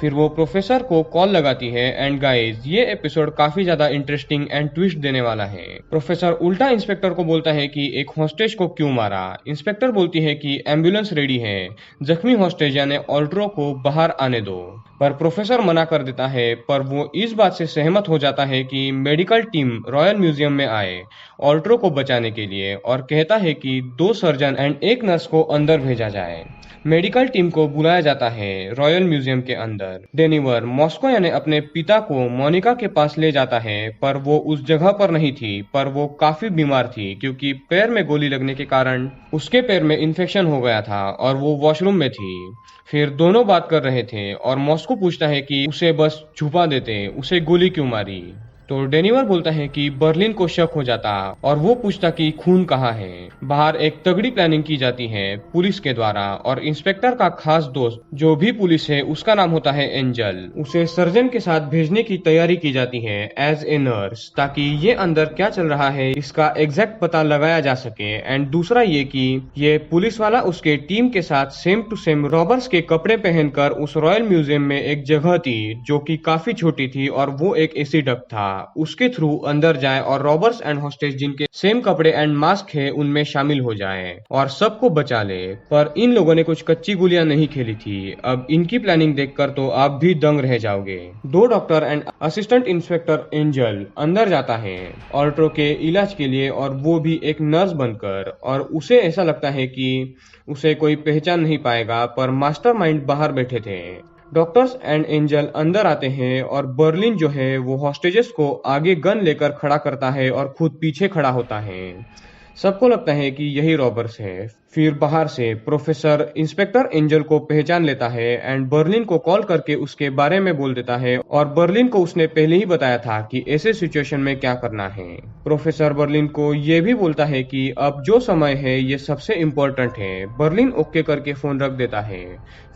S1: फिर वो प्रोफेसर को कॉल लगाती है एंड गाइस ये एपिसोड काफी ज्यादा इंटरेस्टिंग एंड ट्विस्ट देने वाला है। प्रोफेसर उल्टा इंस्पेक्टर को बोलता है कि एक हॉस्टेज को क्यों मारा। इंस्पेक्टर बोलती है कि एम्बुलेंस रेडी है, जख्मी हॉस्टेज यानी ऑल्ट्रो को बाहर आने दो, पर प्रोफेसर मना कर देता है। पर वो इस बात से सहमत हो जाता है कि मेडिकल टीम रॉयल म्यूजियम में आए ऑल्ट्रो को बचाने के लिए और कहता है कि 2 सर्जन एंड 1 नर्स को अंदर भेजा जाए। मेडिकल टीम को बुलाया जाता है रॉयल म्यूजियम के अंदर। डेनिवर मॉस्को यानी अपने पिता को मोनिका के पास ले जाता है, पर वो उस जगह पर नहीं थी, पर वो काफी बीमार थी क्योंकि पैर में गोली लगने के कारण उसके पैर में इन्फेक्शन हो गया था और वो वॉशरूम में थी। फिर दोनों बात कर रहे थे और मॉस्को पूछता है कि उसे बस छुपा देते, उसे गोली क्यों मारी। तो डेनिवर बोलता है कि बर्लिन को शक हो जाता और वो पूछता कि खून कहाँ है। बाहर एक तगड़ी प्लानिंग की जाती है पुलिस के द्वारा और इंस्पेक्टर का खास दोस्त जो भी पुलिस है उसका नाम होता है एंजल, उसे सर्जन के साथ भेजने की तैयारी की जाती है एज ए नर्स, ताकि ये अंदर क्या चल रहा है इसका एग्जैक्ट पता लगाया जा सके। एंड दूसरा ये कि ये पुलिस वाला उसके टीम के साथ सेम टू सेम रॉबर्स के कपड़े पहनकर उस रॉयल म्यूजियम में एक जगह थी जो कि काफी छोटी थी और वो एक एसी डक्ट था, उसके थ्रू अंदर जाए और रॉबर्स एंड हॉस्टेज जिनके सेम कपड़े एंड मास्क है उनमें शामिल हो जाए और सबको बचा ले। पर इन लोगों ने कुछ कच्ची गोलियां नहीं खेली थी। अब इनकी प्लानिंग देखकर तो आप भी दंग रह जाओगे। दो doctor and assistant inspector angel अंदर जाता है ऑल्ट्रो के इलाज के लिए और वो भी एक नर्स बनकर, और उसे ऐसा लगता है कि उसे कोई पहचान नहीं पाएगा, पर मास्टरमाइंड बाहर बैठे थे। डॉक्टर्स एंड एंजल अंदर आते हैं और बर्लिन जो है वो हॉस्टेजेस को आगे गन लेकर खड़ा करता है और खुद पीछे खड़ा होता है। सबको लगता है कि यही रॉबर्स है। फिर बाहर से प्रोफेसर इंस्पेक्टर एंजल को पहचान लेता है एंड बर्लिन को कॉल करके उसके बारे में बोल देता है और बर्लिन को उसने पहले ही बताया था कि ऐसे सिचुएशन में क्या करना है। प्रोफेसर बर्लिन को ये भी बोलता है कि अब जो समय है ये सबसे इम्पोर्टेंट है। बर्लिन ओके करके फोन रख देता है।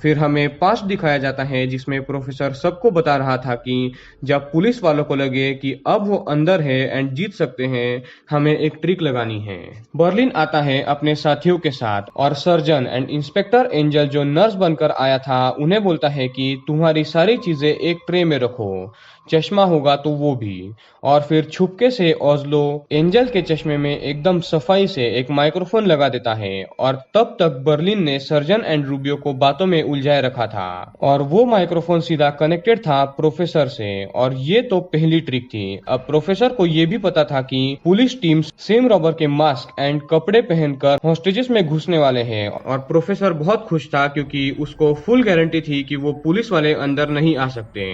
S1: फिर हमें पास्ट दिखाया जाता है जिसमें प्रोफेसर सबको बता रहा था कि जब पुलिस वालों को लगे कि अब वो अंदर है एंड जीत सकते हैं, हमें एक ट्रिक लगानी है। बर्लिन आता है अपने साथियों के साथ और सर्जन एंड इंस्पेक्टर एंजल जो नर्स बनकर आया था उन्हें बोलता है कि तुम्हारी सारी चीजें एक ट्रे में रखो, चश्मा होगा तो वो भी। और फिर छुपके से ओज़लो एंजल के चश्मे में एकदम सफाई से एक माइक्रोफोन लगा देता है और तब तक बर्लिन ने सर्जन एंड रूबियो को बातों में उलझाए रखा था और वो माइक्रोफोन सीधा कनेक्टेड था प्रोफेसर से, और ये तो पहली ट्रिक थी। अब प्रोफेसर को ये भी पता था कि पुलिस टीम सेम रॉबर के मास्क एंड कपड़े पहनकर हॉस्टेजेस में घुसने वाले हैं, और प्रोफेसर बहुत खुश था क्योंकि उसको फुल गारंटी थी कि वो पुलिस वाले अंदर नहीं आ सकते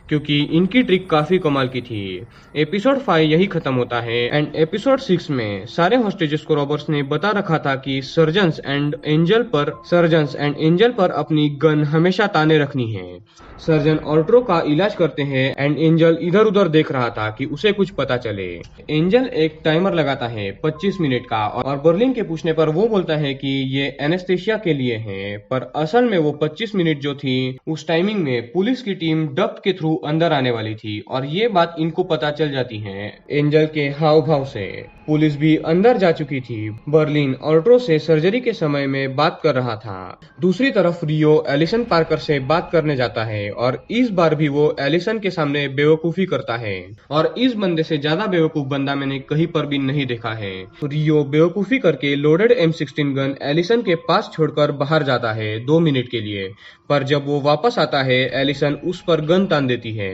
S1: क्योंकि इनकी ट्रिक काफी कमाल की थी। एपिसोड 5 यही खत्म होता है एंड एपिसोड 6 में सारे हॉस्टेजेस को रॉबर्ट्स ने बता रखा था कि सर्जन्स एंड एंजल पर अपनी गन हमेशा ताने रखनी है। सर्जन ऑल्ट्रो का इलाज करते हैं एंड एंजल इधर उधर देख रहा था कि उसे कुछ पता चले। एंजल एक टाइमर लगाता है 25 मिनट का और बर्लिन के पूछने पर वो बोलता है कि ये एनेस्थेसिया के लिए है, पर असल में वो 25 मिनट जो थी उस टाइमिंग में पुलिस की टीम डक्ट के थ्रू अंदर आने वाली थी और ये बात इनको पता चल जाती है एंजल के हाव भाव से। पुलिस भी अंदर जा चुकी थी। बर्लिन ऑल्ट्रो से सर्जरी के समय में बात कर रहा था। दूसरी तरफ रियो एलिसन पार्कर से बात करने जाता है और इस बार भी वो एलिसन के सामने बेवकूफी करता है और इस बंदे से ज्यादा बेवकूफ बंदा मैंने कहीं पर भी नहीं देखा है। रियो बेवकूफी करके लोडेड M16 गन एलिसन के पास छोड़कर बाहर जाता है 2 मिनट के लिए, पर जब वो वापस आता है एलिसन उस पर गन तान देती है।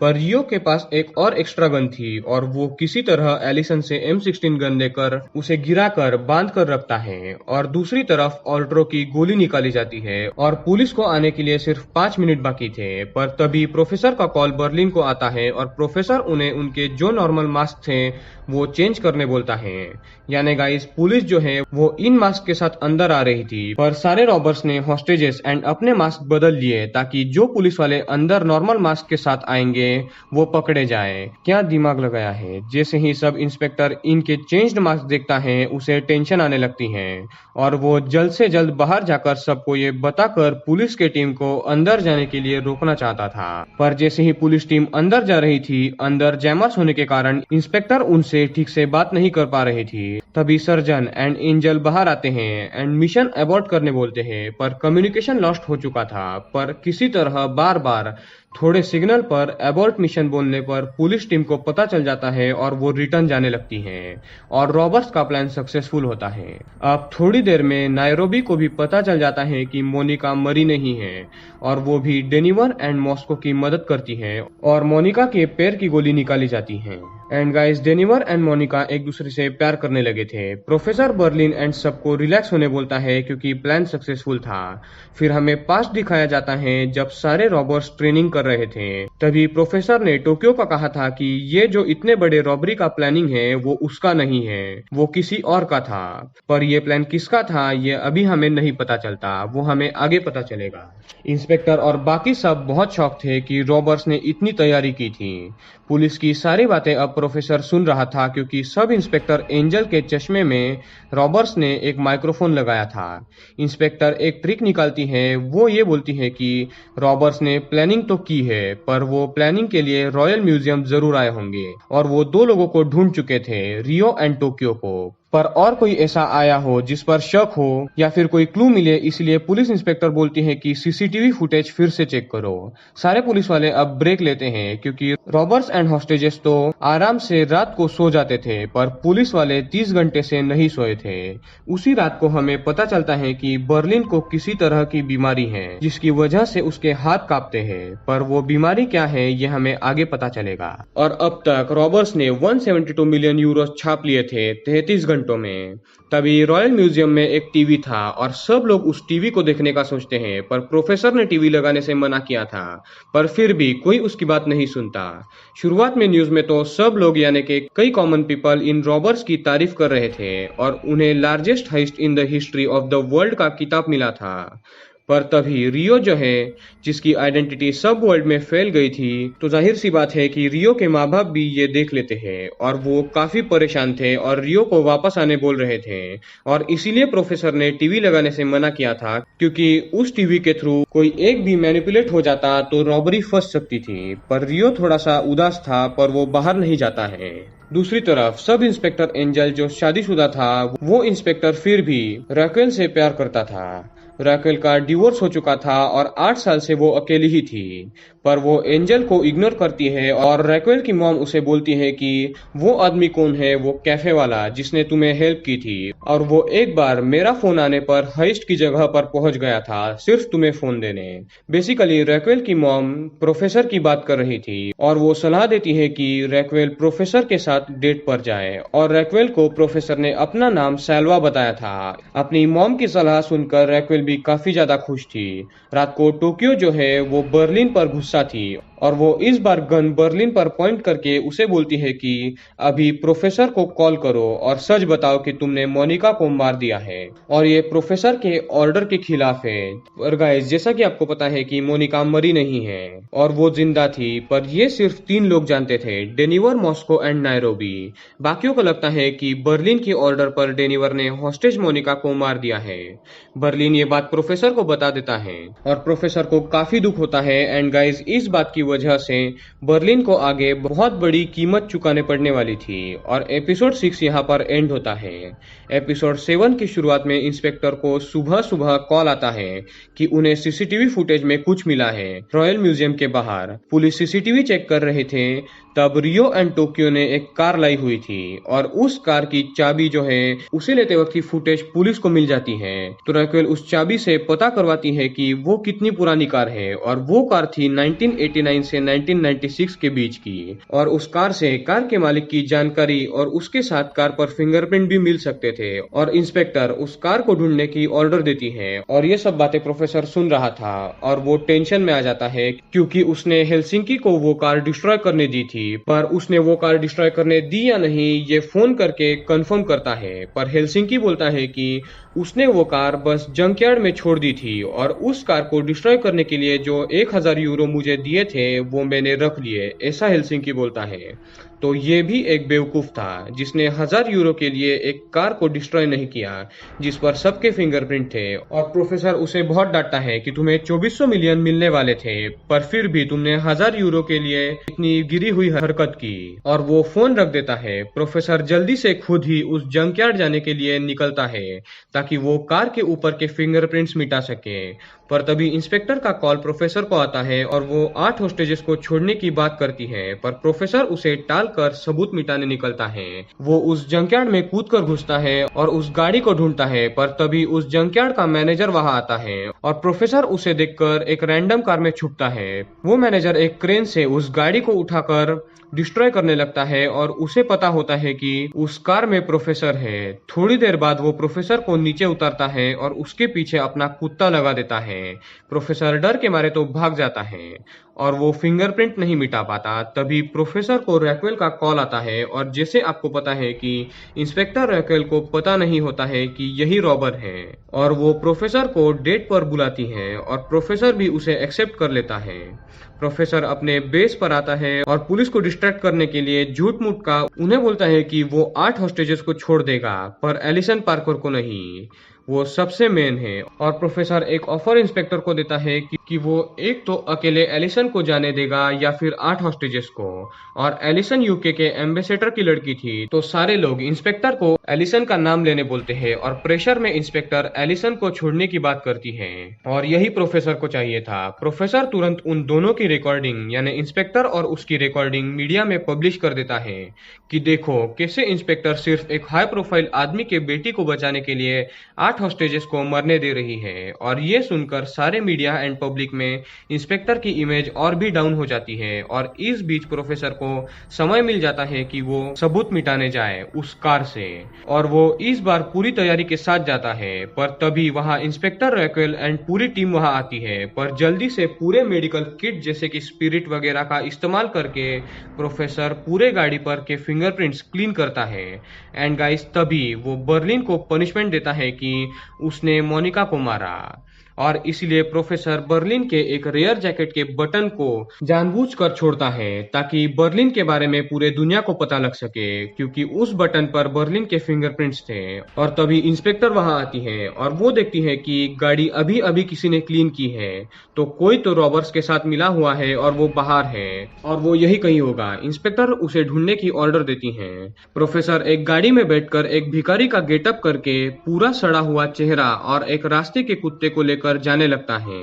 S1: पर रियो के पास एक और एक्स्ट्रा गन थी और वो किसी तरह एलिसन से M16 गन लेकर उसे गिराकर बांध कर रखता है और दूसरी तरफ ऑल्ट्रो की गोली निकाली जाती है और पुलिस को आने के लिए सिर्फ 5 मिनट बाकी थे। पर तभी प्रोफेसर का कॉल बर्लिन को आता है और प्रोफेसर उन्हें उनके जो नॉर्मल मास्क थे वो चेंज करने बोलता है। यानी गाइस पुलिस जो है वो इन मास्क के साथ अंदर आ रही थी, पर सारे रॉबर्स ने हॉस्टेजेस एंड अपने मास्क बदल लिए ताकि जो पुलिस वाले अंदर नॉर्मल मास्क के साथ आएंगे वो पकड़े जाए। क्या दिमाग लगाया है। जैसे ही सब इंस्पेक्टर इनके चेंज्ड मास्क देखता है उसे टेंशन आने लगती है और वो जल्द से जल्द बाहर जाकर सबको ये बताकर पुलिस के टीम को अंदर जाने के लिए रोकना चाहता था। पर जैसे ही पुलिस टीम अंदर जा रही थी, अंदर जैमर्स होने के कारण इंस्पेक्टर उनसे ठीक से बात नहीं कर पा रही थी। तभी सर्जन एंड एंजल बाहर आते हैं एंड मिशन अबॉर्ट करने बोलते हैं, पर कम्युनिकेशन लॉस्ट हो चुका था। पर किसी तरह बार बार थोड़े सिग्नल पर अबॉर्ट मिशन बोलने पर पुलिस टीम को पता चल जाता है और वो रिटर्न जाने लगती हैं और रॉबर्ट्स का प्लान सक्सेसफुल होता है। अब थोड़ी देर में नायरोबी को भी पता चल जाता है कि मोनिका मरी नहीं है और वो भी डेनिवर एंड मॉस्को की मदद करती है और मोनिका के पैर की गोली निकाली जाती है। एंड गाइस डेनिवर एंड मोनिका एक दूसरे से प्यार करने लगे थे। प्रोफेसर बर्लिन एंड सबको रिलैक्स होने बोलता है क्योंकि प्लान सक्सेसफुल था। फिर हमें पास्ट दिखाया जाता है जब सारे रॉबर्स ट्रेनिंग कर कर रहे थे। तभी प्रोफेसर ने टोक्यो को कहा था कि ये जो इतने बड़े रॉबरी का प्लानिंग है वो उसका नहीं है, वो किसी और का था। पर ये प्लान किसका था ये अभी हमें नहीं पता चलता, वो हमें आगे पता चलेगा। इंस्पेक्टर और बाकी सब बहुत शॉक थे कि रॉबर्स ने इतनी तैयारी की थी। पुलिस की सारी बातें अब प्रोफेसर सुन रहा था क्योंकि सब इंस्पेक्टर एंजल के चश्मे में रॉबर्ट्स ने एक माइक्रोफोन लगाया था। इंस्पेक्टर एक ट्रिक निकालती है, वो ये बोलती है कि रॉबर्ट्स ने प्लानिंग तो की है पर वो प्लानिंग के लिए रॉयल म्यूजियम जरूर आए होंगे और वो दो लोगों को ढूंढ चुके थे, रियो एंड टोक्यो को। पर और कोई ऐसा आया हो जिस पर शक हो या फिर कोई क्लू मिले, इसलिए पुलिस इंस्पेक्टर बोलती है कि सीसीटीवी फुटेज फिर से चेक करो। सारे पुलिस वाले अब ब्रेक लेते हैं क्योंकि रॉबर्ट्स एंड हॉस्टेजेस तो आराम से रात को सो जाते थे पर पुलिस वाले 30 घंटे से नहीं सोए थे। उसी रात को हमें पता चलता है कि बर्लिन को किसी तरह की बीमारी है जिसकी वजह से उसके हाथ कांपते हैं, पर वो बीमारी क्या है ये हमें आगे पता चलेगा। और अब तक रॉबर्ट्स ने 172 मिलियन यूरो छाप लिए थे 33 घंटों में। तभी रॉयल म्यूजियम में एक टीवी था और सब लोग उस टीवी को देखने का सोचते हैं, पर प्रोफेसर ने टीवी लगाने से मना किया था, पर फिर भी कोई उसकी बात नहीं सुनता। शुरुआत में न्यूज में तो सब लोग यानी कि कई कॉमन पीपल इन रॉबर्स की तारीफ कर रहे थे और उन्हें largest heist in the history of the world का किताब मिला था। पर तभी रियो जो है, जिसकी आइडेंटिटी सब वर्ल्ड में फैल गई थी, तो जाहिर सी बात है कि रियो के माँ बाप भी ये देख लेते हैं और वो काफी परेशान थे और रियो को वापस आने बोल रहे थे। और इसीलिए प्रोफेसर ने टीवी लगाने से मना किया था क्योंकि उस टीवी के थ्रू कोई एक भी मैनिपुलेट हो जाता तो रॉबरी फंस सकती थी। पर रियो थोड़ा सा उदास था पर वो बाहर नहीं जाता है। दूसरी तरफ सब इंस्पेक्टर एंजल जो शादीशुदा था, वो इंस्पेक्टर फिर भी रैकेल से प्यार करता था। रैकेल का डिवोर्स हो चुका था और 8 साल से वो अकेली ही थी, पर वो एंजल को इग्नोर करती है और रैकेल की मॉम उसे बोलती है कि वो आदमी कौन है, वो कैफे वाला जिसने तुम्हें हेल्प की थी और वो एक बार मेरा फोन आने पर हाइस्ट की जगह पर पहुंच गया था सिर्फ तुम्हें फोन देने। बेसिकली रैकेल की मॉम प्रोफेसर की बात कर रही थी और वो सलाह देती है कि रैकेल प्रोफेसर के साथ डेट पर जाए और रैकेल को प्रोफेसर ने अपना नाम सैल्वा बताया था। अपनी मॉम की सलाह सुनकर रैकेल भी काफी ज्यादा खुश थी। रात को टोक्यो जो है वो बर्लिन पर गुस्सा थी और वो इस बार गन बर्लिन पर पॉइंट करके उसे बोलती है कि अभी प्रोफेसर को कॉल करो और सच बताओ कि तुमने मोनिका को मार दिया है और ये प्रोफेसर के ऑर्डर के खिलाफ है। और गाइस, जैसा कि आपको पता है कि मोनिका मरी नहीं है और वो जिंदा थी, पर ये सिर्फ 3 लोग जानते थे, डेनिवर, मॉस्को एंड नायरोबी। बाकियों को लगता है कि बर्लिन के ऑर्डर पर डेनिवर ने हॉस्टेज मोनिका को मार दिया है। बर्लिन ये बात प्रोफेसर को बता देता है और प्रोफेसर को काफी दुख होता है। एंड गाइस, इस बात की वजह से बर्लिन को आगे बहुत बड़ी कीमत चुकाने पड़ने वाली थी और एपिसोड 6 यहाँ पर एंड होता है। एपिसोड 7 की शुरुआत में इंस्पेक्टर को सुबह सुबह कॉल आता है कि उन्हें सीसीटीवी फुटेज में कुछ मिला है रॉयल म्यूजियम के बाहर। पुलिस सीसीटीवी चेक कर रहे थे, तब रियो एंड टोक्यो ने एक कार लाई हुई थी और उस कार की चाबी जो है उसे लेते वक्त की फुटेज पुलिस को मिल जाती है। तो रैकेल उस चाबी से पता करवाती है कि वो कितनी पुरानी कार है और वो कार थी 1989 से 1996 के बीच की और उस कार से कार के मालिक की जानकारी और उसके साथ कार पर फिंगरप्रिंट भी मिल सकते थे और इंस्पेक्टर उस कार को ढूंढने की ऑर्डर देती है। और ये सब बातें प्रोफेसर सुन रहा था और वो टेंशन में आ जाता है क्योंकि उसने हेलसिंकी को वो कार डिस्ट्रॉय करने दी थी, पर उसने वो कार डिस्ट्रॉय करने दी या नहीं ये फोन करके कंफर्म करता है। पर हेलसिंकी बोलता है कि उसने वो कार बस जंकयार्ड में छोड़ दी थी और उस कार को डिस्ट्रॉय करने के लिए जो 1000 यूरो मुझे दिए थे वो मैंने रख लिए, ऐसा हेलसिंकी बोलता है। तो ये भी एक बेवकूफ था जिसने 1000 यूरो के लिए एक कार को डिस्ट्रॉय नहीं किया जिस पर सबके फिंगरप्रिंट थे। और प्रोफेसर उसे बहुत डांटता है कि तुम्हें 2400 मिलियन मिलने वाले थे पर फिर भी तुमने 1000 यूरो के लिए इतनी गिरी हुई हरकत की, और वो फोन रख देता है। प्रोफेसर जल्दी से खुद ही उस जंकयार्ड जाने के लिए निकलता है ताकि वो कार के ऊपर के फिंगरप्रिंट्स मिटा सके। पर तभी इंस्पेक्टर का कॉल प्रोफेसर को आता है और वो 8 होस्टेजेस को छोड़ने की बात करती है, पर प्रोफेसर उसे टालकर सबूत मिटाने निकलता है। वो उस जंकयार्ड में कूदकर घुसता है और उस गाड़ी को ढूंढता है, पर तभी उस जंकयार्ड का मैनेजर वहां आता है और प्रोफेसर उसे देखकर एक रैंडम कार में छुपता है। वो मैनेजर एक क्रेन से उस गाड़ी को उठाकर डिस्ट्रॉय करने लगता है और उसे पता होता है कि उस कार में प्रोफेसर है। थोड़ी देर बाद वो प्रोफेसर को नीचे उतारता है और उसके पीछे अपना कुत्ता लगा देता है। प्रोफेसर डर के मारे तो भाग जाता है और वो फिंगरप्रिंट नहीं मिटा पाता। तभी प्रोफेसर को रैक्वेल का कॉल आता है और जैसे आपको पता है कि इंस्पेक्टर रैक्वेल को पता नहीं होता है कि यही रॉबर है और वो प्रोफेसर को डेट पर बुलाती है और प्रोफेसर भी उसे एक्सेप्ट कर लेता है। प्रोफेसर अपने बेस पर आता है और पुलिस को डिस्ट्रैक्ट करने के लिए झूठ मूठ का उन्हें बोलता है कि वो 8 हॉस्टेजेस को छोड़ देगा पर एलिसन पार्कर को नहीं, वो सबसे मेन है। और प्रोफेसर एक ऑफर इंस्पेक्टर को देता है कि वो एक तो अकेले एलिसन को जाने देगा या फिर 8 हॉस्टेजेस को। और एलिसन यूके के एम्बेसडर की लड़की थी तो सारे लोग इंस्पेक्टर को एलिसन का नाम लेने बोलते हैं और प्रेशर में इंस्पेक्टर एलिसन को छोड़ने की बात करती है और यही प्रोफेसर को चाहिए था। प्रोफेसर तुरंत उन दोनों की रिकॉर्डिंग यानी इंस्पेक्टर और उसकी रिकॉर्डिंग मीडिया में पब्लिश कर देता है कि देखो कैसे इंस्पेक्टर सिर्फ एक हाई प्रोफाइल आदमी के बेटी को बचाने के लिए 8 हॉस्टेजेस को मरने दे रही है। और ये सुनकर सारे मीडिया एंड पब्लिक में इंस्पेक्टर की इमेज और भी डाउन हो जाती है और इस बीच प्रोफेसर को समय मिल जाता है कि वो सबूत मिटाने जाए उस कार से और वो इस बार पूरी तैयारी के साथ जाता है। पर तभी वहां इंस्पेक्टर रैक्वेल एंड पूरी टीम वहां आती है पर जल्दी से पूरे मेडिकल किट जैसे कि स्पिरिट वगैरह का इस्तेमाल करके प्रोफेसर पूरे गाड़ी पर के फिंगरप्रिंट्स क्लीन करता है। एंड गाइस तभी वो बर्लिन को पनिशमेंट देता है कि उसने मोनिका को मारा और इसलिए प्रोफेसर बर्लिन के एक रेयर जैकेट के बटन को जानबूझकर छोड़ता है ताकि बर्लिन के बारे में पूरे दुनिया को पता लग सके क्योंकि उस बटन पर बर्लिन के फिंगरप्रिंट्स थे। और तभी इंस्पेक्टर वहां आती है और वो देखती है कि गाड़ी अभी अभी किसी ने क्लीन की है तो कोई तो रॉबर्स के साथ मिला हुआ है और वो बाहर है और वो यही कहीं होगा। इंस्पेक्टर उसे ढूंढने की ऑर्डर देती है। प्रोफेसर एक गाड़ी में बैठकर एक भिखारी का गेटअप करके पूरा सड़ा हुआ चेहरा और एक रास्ते के कुत्ते को लेकर जाने लगता है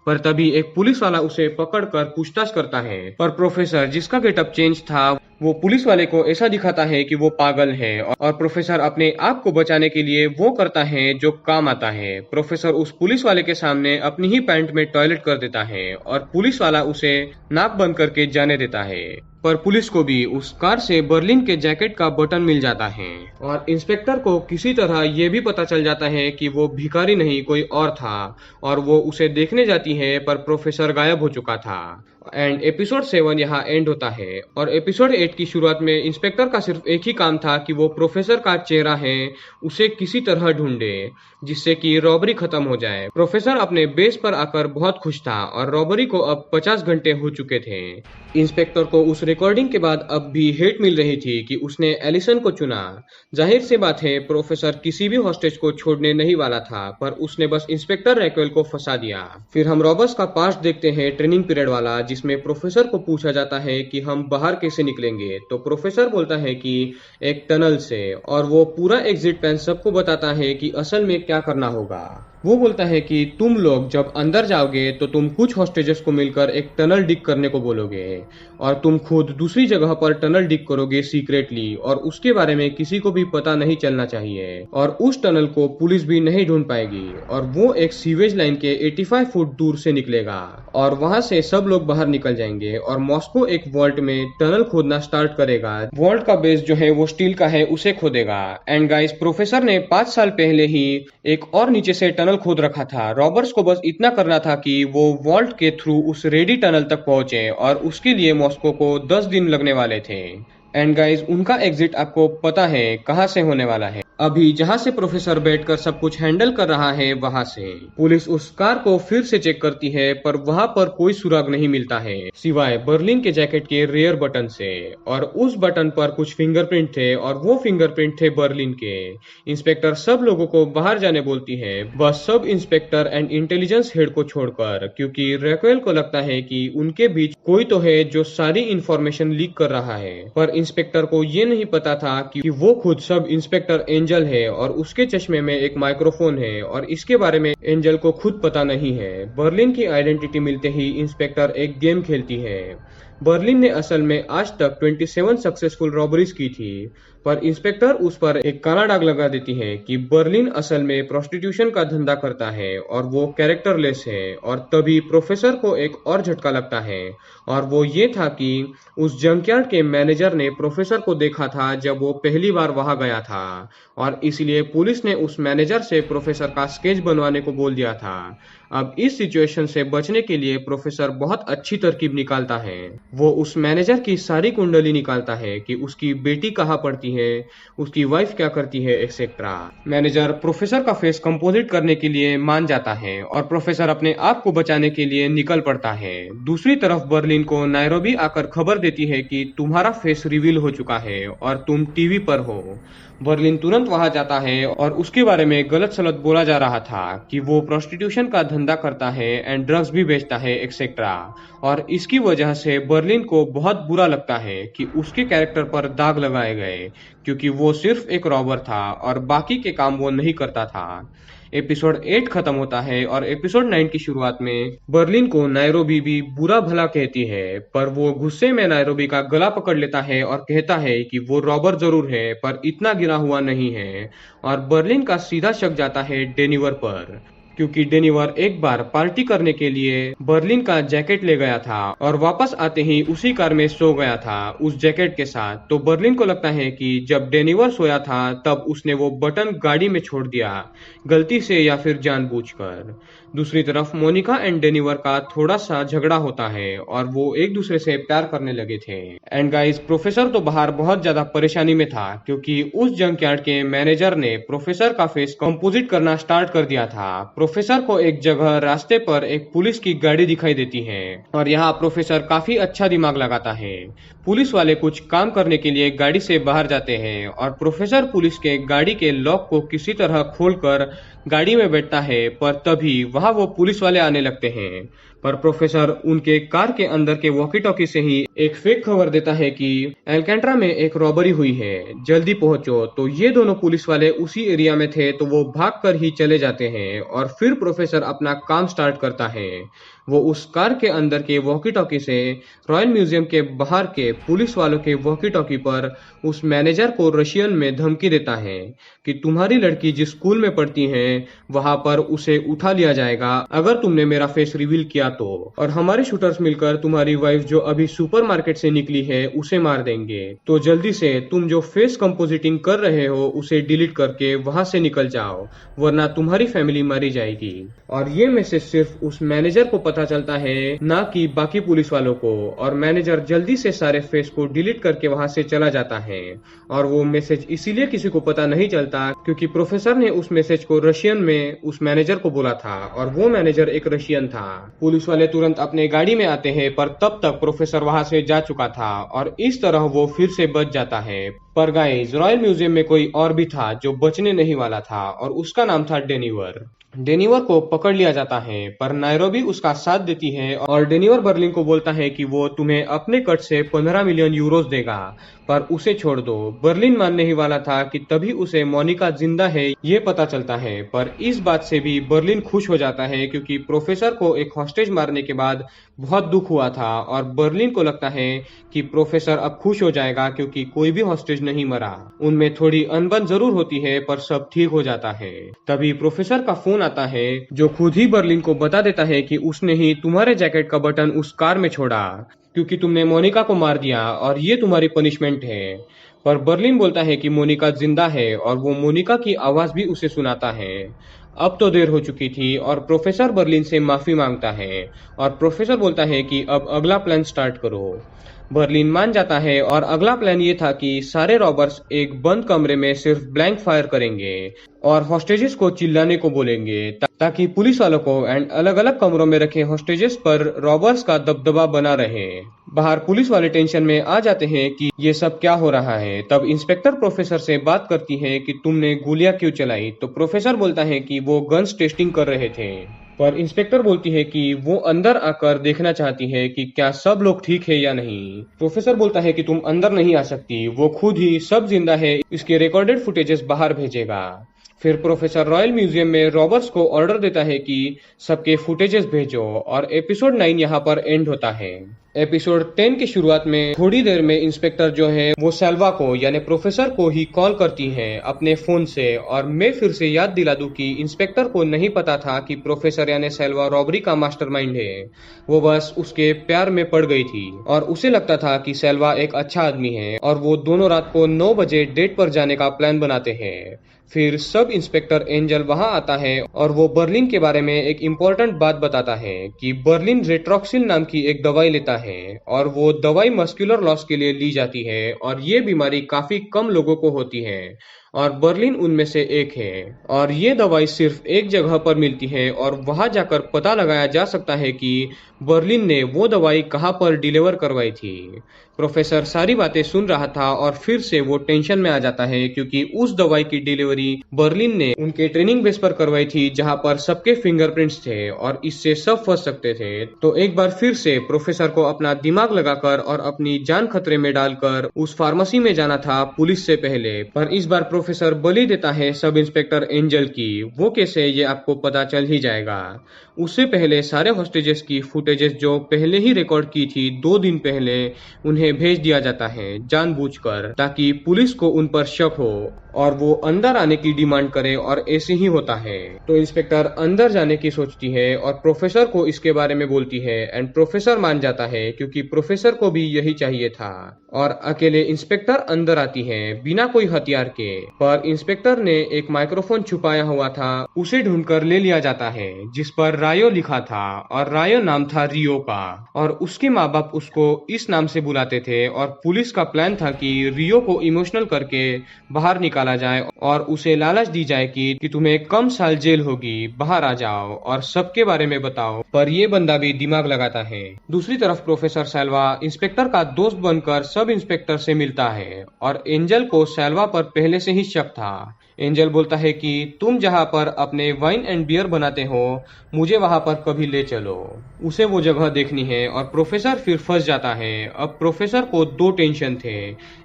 S1: पर तभी एक पुलिस वाला उसे पकड़कर पूछताछ करता है। पर प्रोफेसर जिसका गेटअप चेंज था वो पुलिस वाले को ऐसा दिखाता है कि वो पागल है और प्रोफेसर अपने आप को बचाने के लिए वो करता है जो काम आता है। प्रोफेसर उस पुलिस वाले के सामने अपनी ही पैंट में टॉयलेट कर देता है और पुलिस वाला उसे नाक बंद करके जाने देता है। पर पुलिस को भी उस कार से बर्लिन के जैकेट का बटन मिल जाता है और इंस्पेक्टर को किसी तरह ये भी पता चल जाता है कि वो भिखारी नहीं कोई और था और वो उसे देखने जाती है पर प्रोफेसर गायब हो चुका था। एंड एपिसोड 7 यहाँ एंड होता है और एपिसोड 8 की शुरुआत में इंस्पेक्टर का सिर्फ एक ही काम था कि वो प्रोफेसर का चेहरा है उसे किसी तरह ढूंढे जिससे कि रॉबरी खत्म हो जाए। प्रोफेसर अपने बेस पर आकर बहुत खुश था और रॉबरी को अब 50 घंटे हो चुके थे। इंस्पेक्टर को उस रिकॉर्डिंग के बाद अब भी हेट मिल रही थी कि उसने एलिसन को चुना। जाहिर सी बात है प्रोफेसर किसी भी हॉस्टेज को छोड़ने नहीं वाला था पर उसने बस इंस्पेक्टर रैक्वेल को फंसा दिया। फिर हम रॉबर्स का पास्ट देखते हैं ट्रेनिंग पीरियड वाला जिसमें प्रोफेसर को पूछा जाता है कि हम बाहर कैसे निकलेंगे तो प्रोफेसर बोलता है कि एक टनल से और वो पूरा एग्जिट प्लान सबको बताता है कि असल में क्या करना होगा। वो बोलता है कि तुम लोग जब अंदर जाओगे तो तुम कुछ हॉस्टेजेस को मिलकर एक टनल डिग करने को बोलोगे और तुम खुद दूसरी जगह पर टनल डिग करोगे सीक्रेटली और उसके बारे में किसी को भी पता नहीं चलना चाहिए और उस टनल को पुलिस भी नहीं ढूंढ पाएगी और वो एक सीवेज लाइन के 85 फुट दूर से निकलेगा और वहां से सब लोग बाहर निकल जाएंगे और मॉस्को एक वॉल्ट में टनल खोदना स्टार्ट करेगा। वॉल्ट का बेस जो है वो स्टील का है उसे खोदेगा। एंड गाइस प्रोफेसर ने 5 साल पहले ही एक और नीचे से टनल खोद रखा था। रॉबर्ट्स को बस इतना करना था कि वो वॉल्ट के थ्रू उस रेडी टनल तक पहुंचे और उसके लिए मॉस्को को 10 दिन लगने वाले थे। एंड गाइस उनका एग्जिट आपको पता है कहां से होने वाला है। अभी जहां से प्रोफेसर बैठकर सब कुछ हैंडल कर रहा है वहां से पुलिस उस कार को फिर से चेक करती है पर वहां पर कोई सुराग नहीं मिलता है सिवाय बर्लिन के जैकेट के रेयर बटन से और उस बटन पर कुछ फिंगरप्रिंट थे और वो फिंगरप्रिंट थे बर्लिन के। इंस्पेक्टर सब लोगों को बाहर जाने बोलती है बस sub inspector and intelligence head को छोड़कर क्योंकि रैक्वेल को लगता है कि उनके बीच कोई तो है जो सारी इंफॉर्मेशन लीक कर रहा है। पर इंस्पेक्टर को ये नहीं पता था कि वो खुद सब इंस्पेक्टर एंजल है और उसके चश्मे में एक माइक्रोफोन है और इसके बारे में एंजल को खुद पता नहीं है। बर्लिन की आइडेंटिटी मिलते ही इंस्पेक्टर एक गेम खेलती है बर्लिन ने असल में आज तक 27 सक्सेसफुल रॉबरीज की थी, पर इंस्पेक्टर उस पर एक काला दाग लगा देती है कि बर्लिन असल में प्रोस्टिट्यूशन का धंधा करता है और वो कैरेक्टरलेस है। और तभी प्रोफेसर को एक और झटका लगता है, और वो ये था कि उस जंकयार्ड के मैनेजर ने प्रोफेसर को देखा था जब वो पहली बार वहां गया था, और इसलिए पुलिस ने उस मैनेजर से प्रोफेसर का स्केच बनवाने को बोल दिया था। अब इस सिचुएशन से बचने के लिए प्रोफेसर बहुत अच्छी तरकीब निकालता है। वो उस मैनेजर की सारी कुंडली निकालता है कि उसकी बेटी कहाँ पढ़ती है, उसकी वाइफ क्या करती है, एक्सेट्रा। मैनेजर प्रोफेसर का फेस कंपोजिट करने के लिए मान जाता है और प्रोफेसर अपने आप को बचाने के लिए निकल पड़ता है। दूसरी तरफ बर्लिन को नायरोबी आकर खबर देती है कि तुम्हारा फेस रिवील हो चुका है और तुम टीवी पर हो। बर्लिन तुरंत वहां जाता है और उसके बारे में गलत सलत बोला जा रहा था कि वो प्रोस्टिट्यूशन का धंधा करता है एंड ड्रग्स भी बेचता है, एक्सेट्रा। और इसकी वजह से बर्लिन को बहुत बुरा लगता है कि उसके कैरेक्टर पर दाग लगाए गए, क्योंकि वो सिर्फ एक रॉबर था और बाकी के काम वो नहीं करता था। एपिसोड 8 खत्म होता है और एपिसोड 9 की शुरुआत में बर्लिन को नायरोबी भी बुरा भला कहती है, पर वो गुस्से में नायरोबी का गला पकड़ लेता है और कहता है कि वो रॉबर जरूर है पर इतना गिरा हुआ नहीं है। और बर्लिन का सीधा शक जाता है डेनिवर पर, क्योंकि डेनिवर एक बार पार्टी करने के लिए बर्लिन का जैकेट ले गया था और वापस आते ही उसी कार में सो गया था उस जैकेट के साथ। तो बर्लिन को लगता है कि जब डेनिवर सोया था तब उसने वो बटन गाड़ी में छोड़ दिया, गलती से या फिर जानबूझकर। दूसरी तरफ मोनिका एंड डेनिवर का थोड़ा सा झगड़ा होता है और वो एक दूसरे से प्यार करने लगे थे। एंड गाइस, प्रोफेसर तो बाहर बहुत ज्यादा परेशानी में था, क्योंकि उस जंकयार्ड के मैनेजर ने प्रोफेसर का फेस कंपोजिट करना स्टार्ट कर दिया था। प्रोफेसर को एक जगह रास्ते पर एक पुलिस की गाड़ी दिखाई देती है और यहाँ प्रोफेसर काफी अच्छा दिमाग लगाता है। पुलिस वाले कुछ काम करने के लिए गाड़ी से बाहर जाते हैं और प्रोफेसर पुलिस के गाड़ी के लॉक को किसी तरह खोलकर गाड़ी में बैठता है, पर तभी वहां वो पुलिस वाले आने लगते हैं। पर प्रोफेसर उनके कार के अंदर के वॉकी टॉकी से ही एक फेक खबर देता है कि एल्केंट्रा में एक रॉबरी हुई है, जल्दी पहुंचो। तो ये दोनों पुलिस वाले उसी एरिया में थे, तो वो भागकर ही चले जाते हैं और फिर प्रोफेसर अपना काम स्टार्ट करता है। वो उस कार के अंदर के वॉकी टॉकी से रॉयल म्यूजियम के बाहर के पुलिस वालों के वॉकी टॉकी पर उस मैनेजर को रशियन में धमकी देता है कि तुम्हारी लड़की जिस स्कूल में पढ़ती है वहां पर उसे उठा लिया जाएगा अगर तुमने मेरा फेस रिवील किया तो, और हमारे शूटर्स मिलकर तुम्हारी वाइफ जो अभी सुपरमार्केट से निकली है उसे मार देंगे। तो जल्दी से तुम जो फेस कंपोजिटिंग कर रहे हो उसे डिलीट करके वहां से निकल जाओ, वरना तुम्हारी फैमिली मारी जाएगी। और ये मैसेज सिर्फ उस मैनेजर को पता चलता है, ना कि बाकी पुलिस वालों को। और मैनेजर जल्दी से सारे फेस को डिलीट करके वहां से चला जाता है। और वो मैसेज इसीलिए किसी को पता नहीं चलता क्योंकि प्रोफेसर ने उस मैसेज को रशियन में उस मैनेजर को बोला था और वो मैनेजर एक रशियन था। पुलिस वाले तुरंत अपने गाड़ी में आते हैं, पर तब तक प्रोफेसर वहां से जा चुका था और इस तरह वो फिर से बच जाता है। पर गाइस, रॉयल म्यूजियम में कोई और भी था जो बचने नहीं वाला था और उसका नाम था डेनिवर। डेनिवर को पकड़ लिया जाता है, पर नायरोबी उसका साथ देती है और डेनिवर बर्लिन को बोलता है कि वो तुम्हें अपने कट से 15 मिलियन यूरोस देगा, पर उसे छोड़ दो। बर्लिन मानने ही वाला था कि तभी उसे मोनिका जिंदा है ये पता चलता है, पर इस बात से भी बर्लिन खुश हो जाता है क्योंकि प्रोफेसर को एक हॉस्टेज मारने के बाद बहुत दुख हुआ था और बर्लिन को लगता है कि प्रोफेसर अब खुश हो जाएगा क्योंकि कोई भी हॉस्टेज नहीं मरा। उनमें थोड़ी अनबन जरूर होती है पर सब ठीक हो जाता है। तभी प्रोफेसर का फोन आता है जो खुद ही बर्लिन को बता देता है कि उसने ही तुम्हारे जैकेट का बटन उस कार में छोड़ा क्योंकि तुमने मोनिका को मार दिया और ये तुम्हारी पनिशमेंट है। पर बर्लिन बोलता है कि मोनिका जिंदा है और वो मोनिका की आवाज भी उसे सुनाता है। अब तो देर हो चुकी थी और प्रोफेसर बर्लिन से माफी मांगता है और प्रोफेसर बोलता है कि अब अगला प्लान स्टार्ट करो। बर्लिन मान जाता है और अगला प्लान ये था कि सारे रॉबर्स एक बंद कमरे में सिर्फ ब्लैंक फायर करेंगे और हॉस्टेजेस को चिल्लाने को बोलेंगे ताकि पुलिस वालों को एंड अलग अलग कमरों में रखे हॉस्टेजेस पर रॉबर्स का दबदबा बना रहे। बाहर पुलिस वाले टेंशन में आ जाते हैं कि ये सब क्या हो रहा है। तब इंस्पेक्टर प्रोफेसर से बात करती है कि तुमने गोलियां क्यों चलाई, तो प्रोफेसर बोलता है कि वो गन्स टेस्टिंग कर रहे थे। पर इंस्पेक्टर बोलती है कि वो अंदर आकर देखना चाहती है कि क्या सब लोग ठीक है या नहीं। प्रोफेसर बोलता है कि तुम अंदर नहीं आ सकती, वो खुद ही सब जिंदा है, इसके रिकॉर्डेड फुटेजेस बाहर भेजेगा। फिर प्रोफेसर रॉयल म्यूजियम में रॉबर्ट्स को ऑर्डर देता है कि सबके फुटेजेस भेजो और एपिसोड 9 यहाँ पर एंड होता है। एपिसोड 10 की शुरुआत में थोड़ी देर में इंस्पेक्टर जो है वो सेल्वा को यानी प्रोफेसर को ही कॉल करती है अपने फोन से। और मैं फिर से याद दिला दूं कि इंस्पेक्टर को नहीं पता था कि प्रोफेसर यानी सेल्वा रॉबरी का मास्टरमाइंड है। वो बस उसके प्यार में पड़ गई थी और उसे लगता था कि सेल्वा एक अच्छा आदमी है और वो दोनों रात को 9 बजे डेट पर जाने का प्लान बनाते हैं। फिर सब इंस्पेक्टर एंजल वहां आता है और वो बर्लिन के बारे में एक इम्पोर्टेंट बात बताता है कि बर्लिन रेट्रोक्सिल नाम की एक दवाई लेता है और वो दवाई मस्कुलर लॉस के लिए ली जाती है और ये बीमारी काफी कम लोगों को होती है और बर्लिन उनमें से एक है। और ये दवाई सिर्फ एक जगह पर मिलती है और वहां जाकर पता लगाया जा सकता है कि बर्लिन ने वो दवाई कहाँ पर डिलीवर करवाई थी। प्रोफेसर सारी बातें सुन रहा था और फिर से वो टेंशन में आ जाता है क्योंकि उस दवाई की डिलीवरी बर्लिन ने उनके ट्रेनिंग बेस पर करवाई थी जहां पर सबके फिंगरप्रिंट्स थे और इससे सब फंस सकते थे। तो एक बार फिर से प्रोफेसर को अपना दिमाग लगाकर और अपनी जान खतरे में डालकर उस फार्मेसी में जाना था पुलिस से पहले, पर इस बार प्रोफेसर बलि देता है सब इंस्पेक्टर एंजल की। वो कैसे, ये आपको पता चल ही जाएगा। उससे पहले सारे हॉस्टेजेस की फुटेजेस जो पहले ही रिकॉर्ड की थी 2 दिन पहले, उन्हें भेज दिया जाता है जानबूझकर ताकि पुलिस को उन पर शक हो और वो अंदर आने की डिमांड करे और ऐसे ही होता है। तो इंस्पेक्टर अंदर जाने की सोचती है और प्रोफेसर को इसके बारे में बोलती है एंड प्रोफेसर मान जाता है क्योंकि प्रोफेसर को भी यही चाहिए था। और अकेले इंस्पेक्टर अंदर आती है बिना कोई हथियार के, पर इंस्पेक्टर ने एक माइक्रोफोन छुपाया हुआ था उसे ढूंढकर ले लिया जाता है जिस पर रायो लिखा था और रायो नाम था रियो का और उसके माँ बाप उसको इस नाम से बुलाते थे। और पुलिस का प्लान था कि रियो को इमोशनल करके बाहर निकाला जाए और उसे लालच दी जाए कि तुम्हें कम साल जेल होगी, बाहर आ जाओ और सबके बारे में बताओ। पर ये बंदा भी दिमाग लगाता है। दूसरी तरफ प्रोफेसर सेल्वा इंस्पेक्टर का दोस्त बनकर सब इंस्पेक्टर से मिलता है और एंजल को सेल्वा पर पहले से ही शक था। एंजल बोलता है कि तुम जहां पर अपने वाइन एंड बियर बनाते हो मुझे वहां पर कभी ले चलो, उसे वो जगह देखनी है। और प्रोफेसर फिर फंस जाता है। अब प्रोफेसर को 2 टेंशन थे,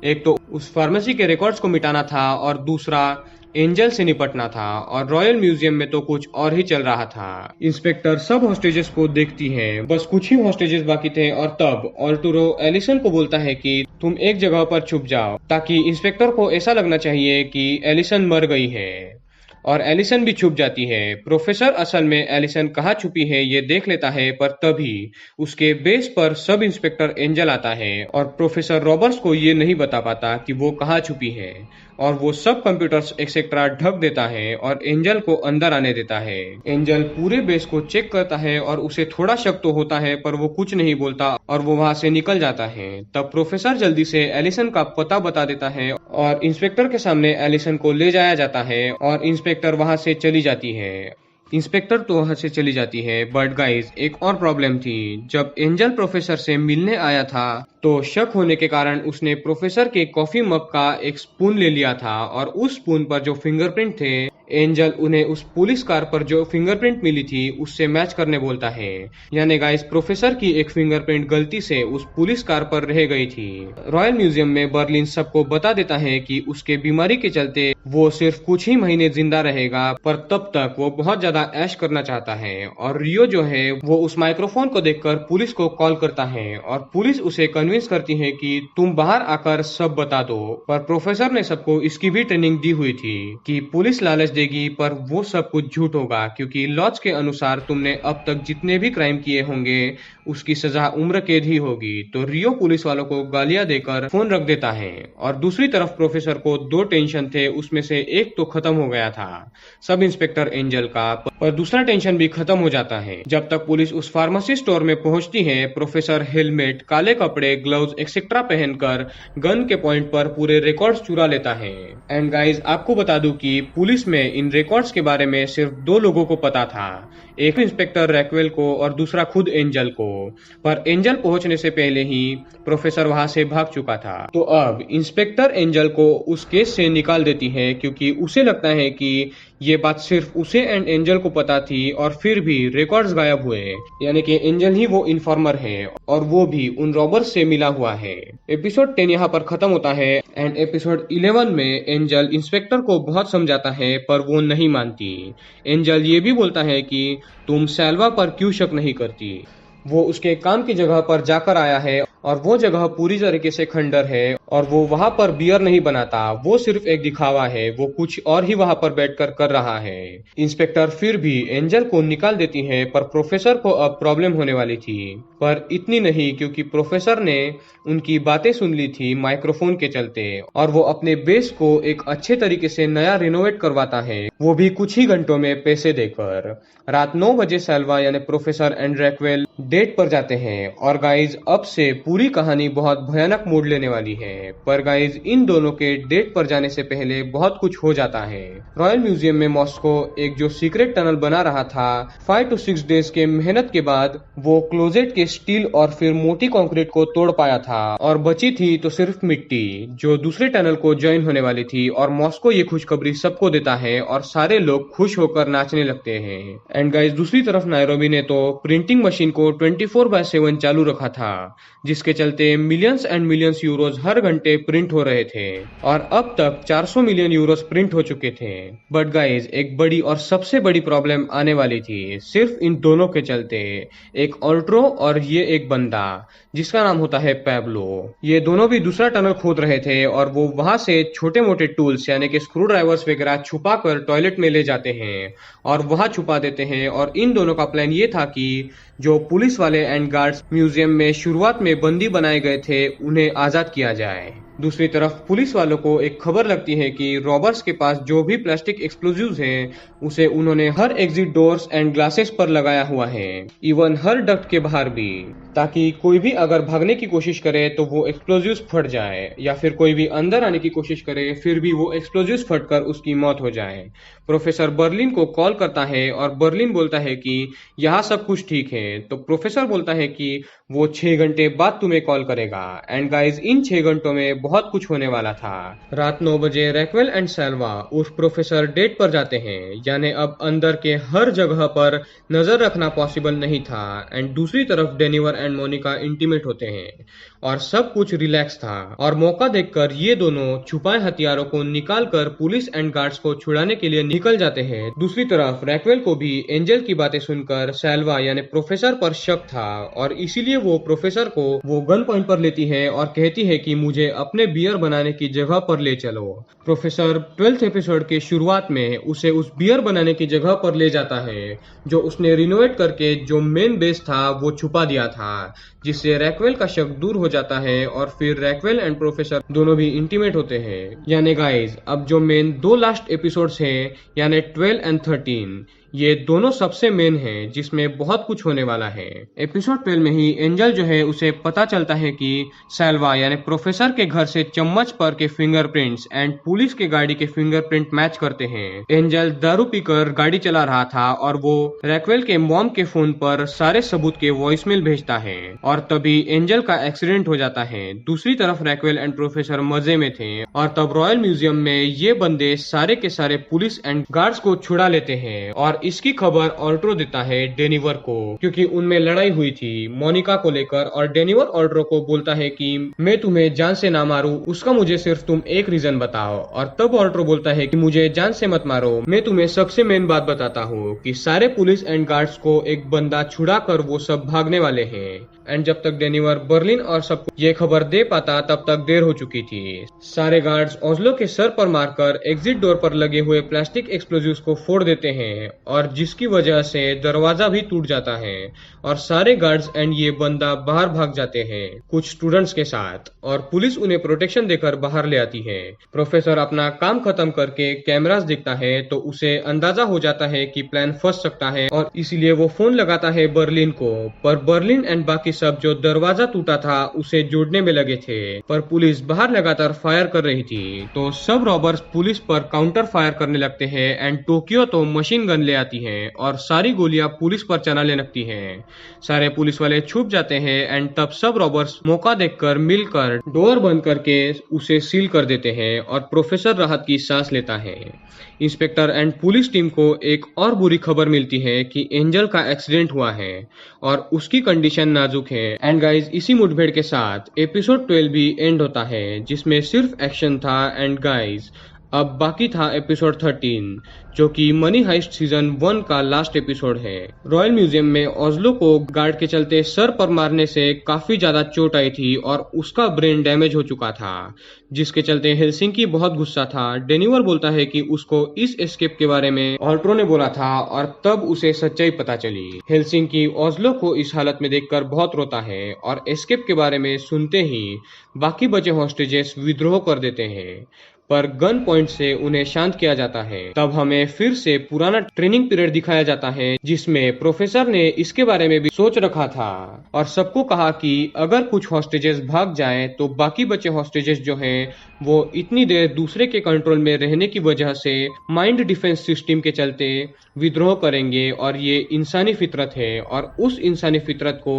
S1: एक तो उस फार्मेसी के रिकॉर्ड्स को मिटाना था और दूसरा एंजल से निपटना था। और रॉयल म्यूजियम में तो कुछ और ही चल रहा था। इंस्पेक्टर सब हॉस्टेजेस को देखती है, बस कुछ ही हॉस्टेजेस बाकी थे और तब ऑल्टुरो एलिसन को बोलता है कि तुम एक जगह पर छुप जाओ ताकि इंस्पेक्टर को ऐसा लगना चाहिए कि एलिसन मर गई है। और एलिसन भी छुप जाती है। प्रोफेसर असल में एलिसन कहाँ छुपी है ये देख लेता है, पर तभी उसके बेस पर सब इंस्पेक्टर एंजल आता है और प्रोफेसर रॉबर्ट्स को ये नहीं बता पाता कि वो कहाँ छुपी है और वो सब कंप्यूटर्स एक्सेट्रा ढक देता है और एंजल को अंदर आने देता है। एंजल पूरे बेस को चेक करता है और उसे थोड़ा शक तो होता है पर वो कुछ नहीं बोलता और वो वहां से निकल जाता है। तब प्रोफेसर जल्दी से एलिसन का पता बता देता है और इंस्पेक्टर के सामने एलिसन को ले जाया जाता है और इंस्पेक्टर वहां से चली जाती है। इंस्पेक्टर तो वहां से चली जाती है, बट गाइज एक और प्रॉब्लम थी। जब एंजल प्रोफेसर से मिलने आया था तो शक होने के कारण उसने प्रोफेसर के कॉफी मग का एक स्पून ले लिया था और उस स्पून पर जो फिंगरप्रिंट थे एंजल उन्हें उस पुलिस कार पर जो फिंगरप्रिंट मिली थी उससे मैच करने बोलता है। यानी गाइस प्रोफेसर की एक फिंगरप्रिंट गलती से उस पुलिस कार पर रह गई थी। रॉयल म्यूजियम में बर्लिन सबको बता देता है कि उसके बीमारी के चलते वो सिर्फ कुछ ही महीने जिंदा रहेगा, पर तब तक वो बहुत ज्यादा ऐश करना चाहता है। और रियो जो है वो उस माइक्रोफोन को देखकर पुलिस को कॉल करता है और पुलिस उसे कन्विंस करती है कि तुम बाहर आकर सब बता दो। पर प्रोफेसर ने सबको इसकी भी ट्रेनिंग दी हुई थी कि पुलिस लालच देगी, पर वो सब कुछ झूठ होगा क्योंकि लॉज के अनुसार तुमने अब तक जितने भी क्राइम किए होंगे उसकी सजा उम्र कैद ही होगी। तो रियो पुलिस वालों को गालियां देकर फोन रख देता है। और दूसरी तरफ प्रोफेसर को 2 टेंशन थे, उसमें से एक तो खत्म हो गया था सब इंस्पेक्टर एंजल का, पर दूसरा टेंशन भी खत्म हो जाता है जब तक पुलिस उस फार्मेसी स्टोर में पहुंचती है। प्रोफेसर हेलमेट, काले कपड़े, ग्लव्स एक्सेट्रा पहनकर गन के पॉइंट पर पूरे रिकॉर्ड्स चुरा लेता है। एंड गाइज आपको बता दूं कि पुलिस में इन रिकॉर्ड्स के बारे में सिर्फ 2 लोगों को पता था, एक इंस्पेक्टर रैक्वेल को और दूसरा खुद एंजल को। पर एंजल पहुंचने से पहले ही प्रोफेसर वहां से भाग चुका था। तो अब इंस्पेक्टर एंजल को उस केस से निकाल देती है क्योंकि उसे लगता है कि ये बात सिर्फ उसे एंड एंजल को पता थी और फिर भी रिकॉर्ड्स गायब हुए, यानी कि एंजल ही वो इन्फॉर्मर है और वो भी उन रॉबर्स से मिला हुआ है। एपिसोड 10 यहाँ पर खत्म होता है एंड एपिसोड 11 में एंजल इंस्पेक्टर को बहुत समझाता है पर वो नहीं मानती। एंजल ये भी बोलता है कि तुम सेल्वा पर क्यों शक नहीं करती। वो उसके काम की जगह पर जाकर आया है और वो जगह पूरी तरीके से खंडर है और वो वहां पर बियर नहीं बनाता, वो सिर्फ एक दिखावा है, वो कुछ और ही वहां पर बैठकर कर रहा है। इंस्पेक्टर फिर भी एंजल को निकाल देती है, पर प्रोफेसर को अब प्रॉब्लम होने वाली थी। पर इतनी नहीं, क्योंकि प्रोफेसर ने उनकी बातें सुन ली थी माइक्रोफोन के चलते, और वो अपने बेस को एक अच्छे तरीके से नया रिनोवेट करवाता है, वो भी कुछ ही घंटों में पैसे देकर। रात 9 बजे सैल्वा यानी प्रोफेसर एंड रैक्वेल डेट पर जाते हैं और गाइज अब से पूरी कहानी बहुत भयानक मोड़ लेने वाली है। पर गाइज इन दोनों के डेट पर जाने से पहले बहुत कुछ हो जाता है। रॉयल म्यूजियम में मॉस्को एक जो सीक्रेट टनल बना रहा था, 5 to 6 डेज के मेहनत के बाद वो क्लोजेट के स्टील और फिर मोटी कंक्रीट को तोड़ पाया था, और बची थी तो सिर्फ मिट्टी जो दूसरे टनल को ज्वाइन होने वाली थी। और मॉस्को ये खुशखबरी सबको देता है और सारे लोग खुश होकर नाचने लगते हैं। एंड गाइज दूसरी तरफ नायरोबी ने तो प्रिंटिंग मशीन को 24/7 चालू रखा था, जिसके चलते मिलियंस एंड मिलियंस यूरोज हर घंटे प्रिंट हो रहे थे, और अब तक 400 मिलियन यूरोज प्रिंट हो चुके थे। बट गाइज एक बड़ी और सबसे बड़ी प्रॉब्लम आने वाली थी, सिर्फ इन दोनों के चलते। एक ऑल्ट्रो और ये एक बंदा जिसका नाम होता है पैब्लो, ये दोनों भी दूसरा टनल खोद रहे थे, और वो वहां से छोटे मोटे टूल्स यानी कि स्क्रू ड्राइवर्स वगैरह छुपा कर टॉयलेट में ले जाते हैं और वहां छुपा देते हैं। और इन दोनों का प्लान ये था कि जो पुलिस वाले एंड गार्ड्स म्यूजियम में शुरुआत में बंदी बनाए गए थे, उन्हें आजाद किया जाए। दूसरी तरफ पुलिस वालों को एक खबर लगती है कि रॉबर्स के पास जो भी प्लास्टिक एक्सप्लोजिव्स हैं, उसे उन्होंने हर एग्जिट डोर्स एंड ग्लासेस पर लगाया हुआ है, इवन हर डक्ट के बाहर भी, ताकि कोई भी अगर भागने की कोशिश करे तो वो एक्सप्लोजिव्स फट जाए, या फिर कोई भी अंदर आने की कोशिश करे फिर भी वो एक्सप्लोजिव्स फटकर उसकी मौत हो जाए। प्रोफेसर बर्लिन को कॉल करता है और बर्लिन बोलता है कि यहाँ सब कुछ ठीक है, तो प्रोफेसर बोलता है कि वो 6 घंटे बाद तुम्हें कॉल करेगा। एंड गाइज इन 6 घंटों में बहुत कुछ होने वाला था। रात 9 बजे रैक्वेल एंड सैल्वा उस प्रोफेसर डेट पर जाते हैं, यानी अब अंदर के हर जगह पर नजर रखना पॉसिबल नहीं था। एंड दूसरी तरफ डेनिवर एंड मोनिका इंटीमेट होते हैं और सब कुछ रिलैक्स था, और मौका देखकर ये दोनों छुपाए हथियारों को निकालकर पुलिस एंड गार्ड्स को छुड़ाने के लिए निकल जाते हैं। दूसरी तरफ रैक्वेल को भी एंजल की बातें सुनकर सैल्वा यानी प्रोफेसर पर शक था, और इसीलिए वो प्रोफेसर को वो गन पॉइंट पर लेती है और कहती है कि मुझे अपने बियर बनाने की जगह पर ले चलो। प्रोफेसर 12th एपिसोड के शुरुआत में उसे उस बियर बनाने की जगह पर ले जाता है, जो उसने रिनोवेट करके जो मेन बेस था वो छुपा दिया था, जिससे रैक्वेल का शक दूर हो जाता है। और फिर रैक्वेल एंड प्रोफेसर दोनों भी इंटीमेट होते हैं। यानी गाइज अब जो मेन 2 लास्ट एपिसोड्स हैं, यानी 12 एंड 13, ये दोनों सबसे मेन हैं, जिसमें बहुत कुछ होने वाला है। एपिसोड 12 में ही एंजल जो है उसे पता चलता है कि सैल्वा यानी प्रोफेसर के घर से चम्मच पर के फिंगरप्रिंट्स एंड पुलिस के गाड़ी के फिंगरप्रिंट मैच करते हैं। एंजल दारू पीकर गाड़ी चला रहा था और वो रैक्वेल के मॉम के फोन पर सारे सबूत के वॉइसमेल भेजता है, और तभी एंजल का एक्सीडेंट हो जाता है। दूसरी तरफ रैक्वेल एंड प्रोफेसर मजे में थे, और तब रॉयल म्यूजियम में ये बंदे सारे के सारे पुलिस एंड गार्ड्स को छुड़ा लेते हैं, और इसकी खबर ऑल्ट्रो देता है डेनिवर को, क्योंकि उनमें लड़ाई हुई थी मोनिका को लेकर। और डेनिवर ऑल्ट्रो को बोलता है कि मैं तुम्हें जान से ना मारूं, उसका मुझे सिर्फ तुम एक रीजन बताओ। और तब ऑल्ट्रो बोलता है कि मुझे जान से मत मारो, मैं तुम्हें सबसे मेन बात बताता हूँ कि सारे पुलिस एंड गार्ड्स को एक बंदा छुड़ा कर वो सब भागने वाले हैं। एंड जब तक डेनिवर बर्लिन और सबको ये खबर दे पाता, तब तक देर हो चुकी थी। सारे गार्ड्स ओस्लो के सर पर मारकर एग्जिट डोर पर लगे हुए प्लास्टिक एक्सप्लोजिव्स को फोड़ देते हैं, और जिसकी वजह से दरवाजा भी टूट जाता है, और सारे गार्ड्स एंड ये बंदा बाहर भाग जाते हैं कुछ स्टूडेंट्स के साथ, और पुलिस उन्हें प्रोटेक्शन देकर बाहर ले आती है। प्रोफेसर अपना काम खत्म करके कैमरास देखता है, तो उसे अंदाजा हो जाता है कि प्लान फंस सकता है, और इसीलिए वो फोन लगाता है बर्लिन को। पर बर्लिन एंड बाकी सब जो दरवाजा टूटा था उसे जोड़ने में लगे थे, पर पुलिस बाहर लगातार फायर कर रही थी, तो सब रॉबर्स पुलिस पर काउंटर फायर करने लगते हैं। एंड टोक्यो तो मशीन गन ले आती है और सारी गोलियां पुलिस पर चलाने लगती हैं। सारे पुलिस वाले छुप जाते हैं, एंड तब सब रॉबर्स मौका देखकर मिलकर डोर बंद करके उसे सील कर देते हैं, और प्रोफेसर राहत की सांस लेता है। इंस्पेक्टर एंड पुलिस टीम को एक और बुरी खबर मिलती है कि एंजल का एक्सीडेंट हुआ है और उसकी कंडीशन नाजुक है। एंड गाइज इसी मुठभेड़ के साथ एपिसोड 12 भी एंड होता है, जिसमें सिर्फ एक्शन था। एंड गाइज अब बाकी था एपिसोड 13, जो कि मनी हाइस्ट सीजन 1 का लास्ट एपिसोड है। रॉयल म्यूजियम में ओज़लो को गार्ड के चलते सर पर मारने से काफी ज्यादा चोट आई थी और उसका ब्रेन डैमेज हो चुका था, जिसके चलते हेलसिंकी बहुत गुस्सा था। डेनिवर बोलता है कि उसको इस एस्केप के बारे में ऑल्ट्रो ने बोला था और तब उसे सच्चाई पता चली। हेलसिंकी ओज़लो को इस हालत में देखकर बहुत रोता है और एस्केप के बारे में सुनते ही बाकी बचे हॉस्टेजेस विद्रोह कर देते हैं, पर गन पॉइंट से उन्हें शांत किया जाता है। तब हमें फिर से पुराना ट्रेनिंग पीरियड दिखाया जाता है, जिसमें प्रोफेसर ने इसके बारे में भी सोच रखा था और सबको कहा कि अगर कुछ हॉस्टेजेस भाग जाएं तो बाकी बचे हॉस्टेजेस जो हैं वो इतनी देर दूसरे के कंट्रोल में रहने की वजह से माइंड डिफेंस सिस्टम के चलते विद्रोह करेंगे और ये इंसानी फितरत है और उस इंसानी फितरत को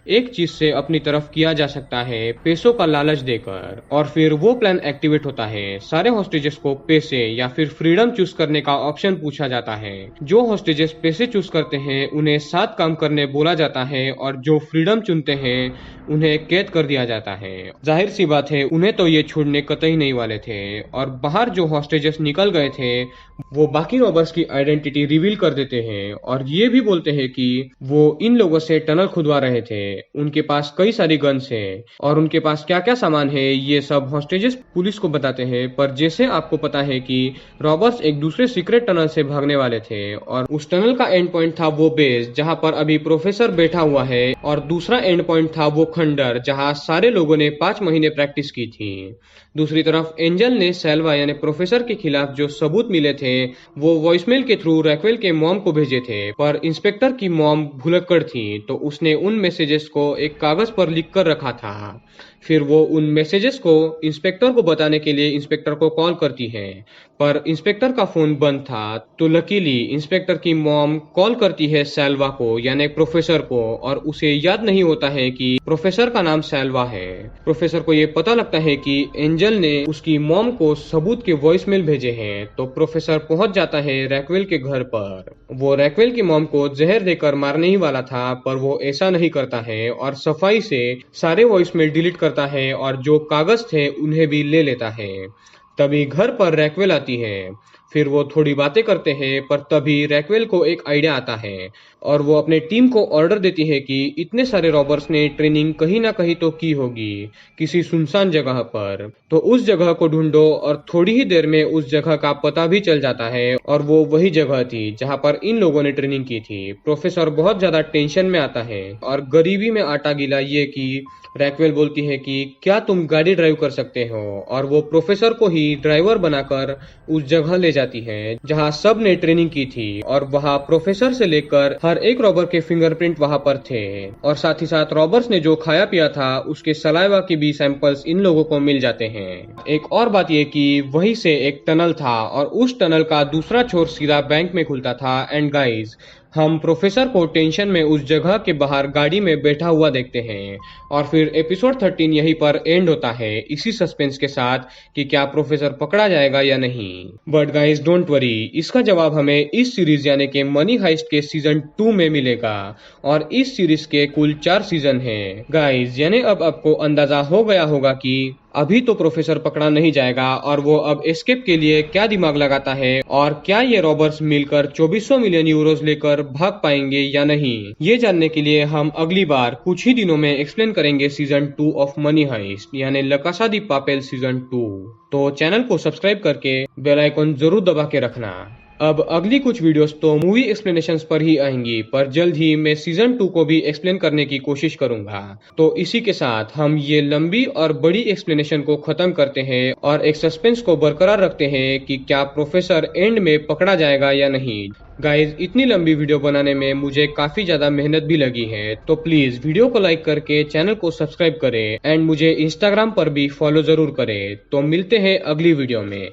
S1: एक चीज से अपनी तरफ किया जा सकता है, पैसों का लालच देकर। और फिर वो प्लान एक्टिवेट होता है। सारे हॉस्टेजेस को पैसे या फिर फ्रीडम चूज करने का ऑप्शन पूछा जाता है। जो हॉस्टेजेस पैसे चूज करते हैं उन्हें 7 काम करने बोला जाता है और जो फ्रीडम चुनते हैं उन्हें कैद कर दिया जाता है। जाहिर सी बात है उन्हें तो ये छोड़ने कतई नहीं वाले थे। और बाहर जो हॉस्टेजेस निकल गए थे वो बाकी रॉबर्स की आइडेंटिटी रिवील कर देते हैं और ये भी बोलते हैं कि वो इन लोगों से टनल खुदवा रहे थे। उनके पास कई सारी गन्स है और उनके पास क्या क्या सामान है ये सब हॉस्टेजेस पुलिस को बताते हैं। पर जैसे आपको पता है कि रॉबर्स एक दूसरे सीक्रेट टनल से भागने वाले थे और उस टनल का एंड पॉइंट था वो बेस जहां पर अभी प्रोफेसर बैठा हुआ है और दूसरा एंड पॉइंट था वो खंडर जहां सारे लोगों ने 5 महीने प्रैक्टिस की थी। दूसरी तरफ एंजल ने सेल्वा यानी प्रोफेसर के खिलाफ जो सबूत मिले थे वो वॉइसमेल के थ्रू रैक्वेल के मॉम को भेजे थे, पर इंस्पेक्टर की मॉम भुलक्कड़ थी तो उसने उन मैसेजेस को एक कागज पर लिख कर रखा था। फिर वो उन मैसेजेस को इंस्पेक्टर को बताने के लिए इंस्पेक्टर को कॉल करती है, पर इंस्पेक्टर का फोन बंद था। तो लकीली इंस्पेक्टर की मॉम कॉल करती है सेल्वा को यानी प्रोफेसर को और उसे याद नहीं होता है कि प्रोफेसर का नाम सेल्वा है। प्रोफेसर को ये पता लगता है कि एंजल ने उसकी मॉम को सबूत के वॉइसमेल भेजे हैं, तो प्रोफेसर पहुंच जाता है रैक्वेल के घर पर। वो रैक्वेल की मॉम को जहर देकर मारने ही वाला था, पर वो ऐसा नहीं करता है और सफाई से सारे वॉइसमेल डिलीट करता है और जो कागज थे उन्हें भी ले लेता है। तभी घर पर रैक्वेल आती है। फिर वो थोड़ी बातें करते हैं, पर तभी रैक्वेल को एक आइडिया आता है और वो अपने टीम को ऑर्डर देती है कि इतने सारे रॉबर्स ने ट्रेनिंग कहीं ना कहीं तो की होगी किसी सुनसान जगह पर, तो उस जगह को ढूंढो। और थोड़ी ही देर में उस जगह का पता भी चल जाता है और वो वही जगह थी जहां पर इन लोगों ने ट्रेनिंग की थी। प्रोफेसर बहुत ज्यादा टेंशन में आता है और गरीबी में आटा गिला ये कि रैक्वेल बोलती है कि क्या तुम गाड़ी ड्राइव कर सकते हो, और वो प्रोफेसर को ही ड्राइवर बनाकर उस जगह ले जाती है जहां सब ने ट्रेनिंग की थी और वहां प्रोफेसर से लेकर हर एक रॉबर के फिंगरप्रिंट वहां पर थे और साथ ही साथ रॉबर्स ने जो खाया पिया था उसके सलाइवा के भी सैंपल्स इन लोगों को मिल जाते हैं। एक और बात ये कि वहीं से एक टनल था और उस टनल का दूसरा छोर सीधा बैंक में खुलता था। एंड गाइज, हम प्रोफेसर को टेंशन में उस जगह के बाहर गाड़ी में बैठा हुआ देखते हैं और फिर एपिसोड 13 यहीं पर एंड होता है इसी सस्पेंस के साथ कि क्या प्रोफेसर पकड़ा जाएगा या नहीं। बट गाइस डोंट वरी, इसका जवाब हमें इस सीरीज यानी कि मनी हाइस्ट के सीजन 2 में मिलेगा और इस सीरीज के कुल 4 सीजन हैं गाइस। यानी अब आपको अंदाजा हो गया होगा कि अभी तो प्रोफेसर पकड़ा नहीं जाएगा और वो अब एस्केप के लिए क्या दिमाग लगाता है और क्या ये रॉबर्स मिलकर 2400 मिलियन यूरोज लेकर भाग पाएंगे या नहीं। ये जानने के लिए हम अगली बार कुछ ही दिनों में एक्सप्लेन करेंगे सीजन 2 ऑफ मनी हाइस्ट यानी ला कासा दी पापेल सीजन 2। तो चैनल को सब्सक्राइब करके बेल आइकन जरूर दबा के रखना। अब अगली कुछ वीडियोस तो मूवी एक्सप्लेनेशंस पर ही आएंगी, पर जल्द ही मैं सीजन 2 को भी एक्सप्लेन करने की कोशिश करूंगा। तो इसी के साथ हम ये लंबी और बड़ी एक्सप्लेनेशन को खत्म करते हैं और एक सस्पेंस को बरकरार रखते हैं कि क्या प्रोफेसर एंड में पकड़ा जाएगा या नहीं। गाइज, इतनी लंबी वीडियो बनाने में मुझे काफी ज्यादा मेहनत भी लगी है, तो प्लीज वीडियो को लाइक करके चैनल को सब्सक्राइब करें एंड मुझे इंस्टाग्राम पर भी फॉलो जरूर करें। तो मिलते हैं अगली वीडियो में।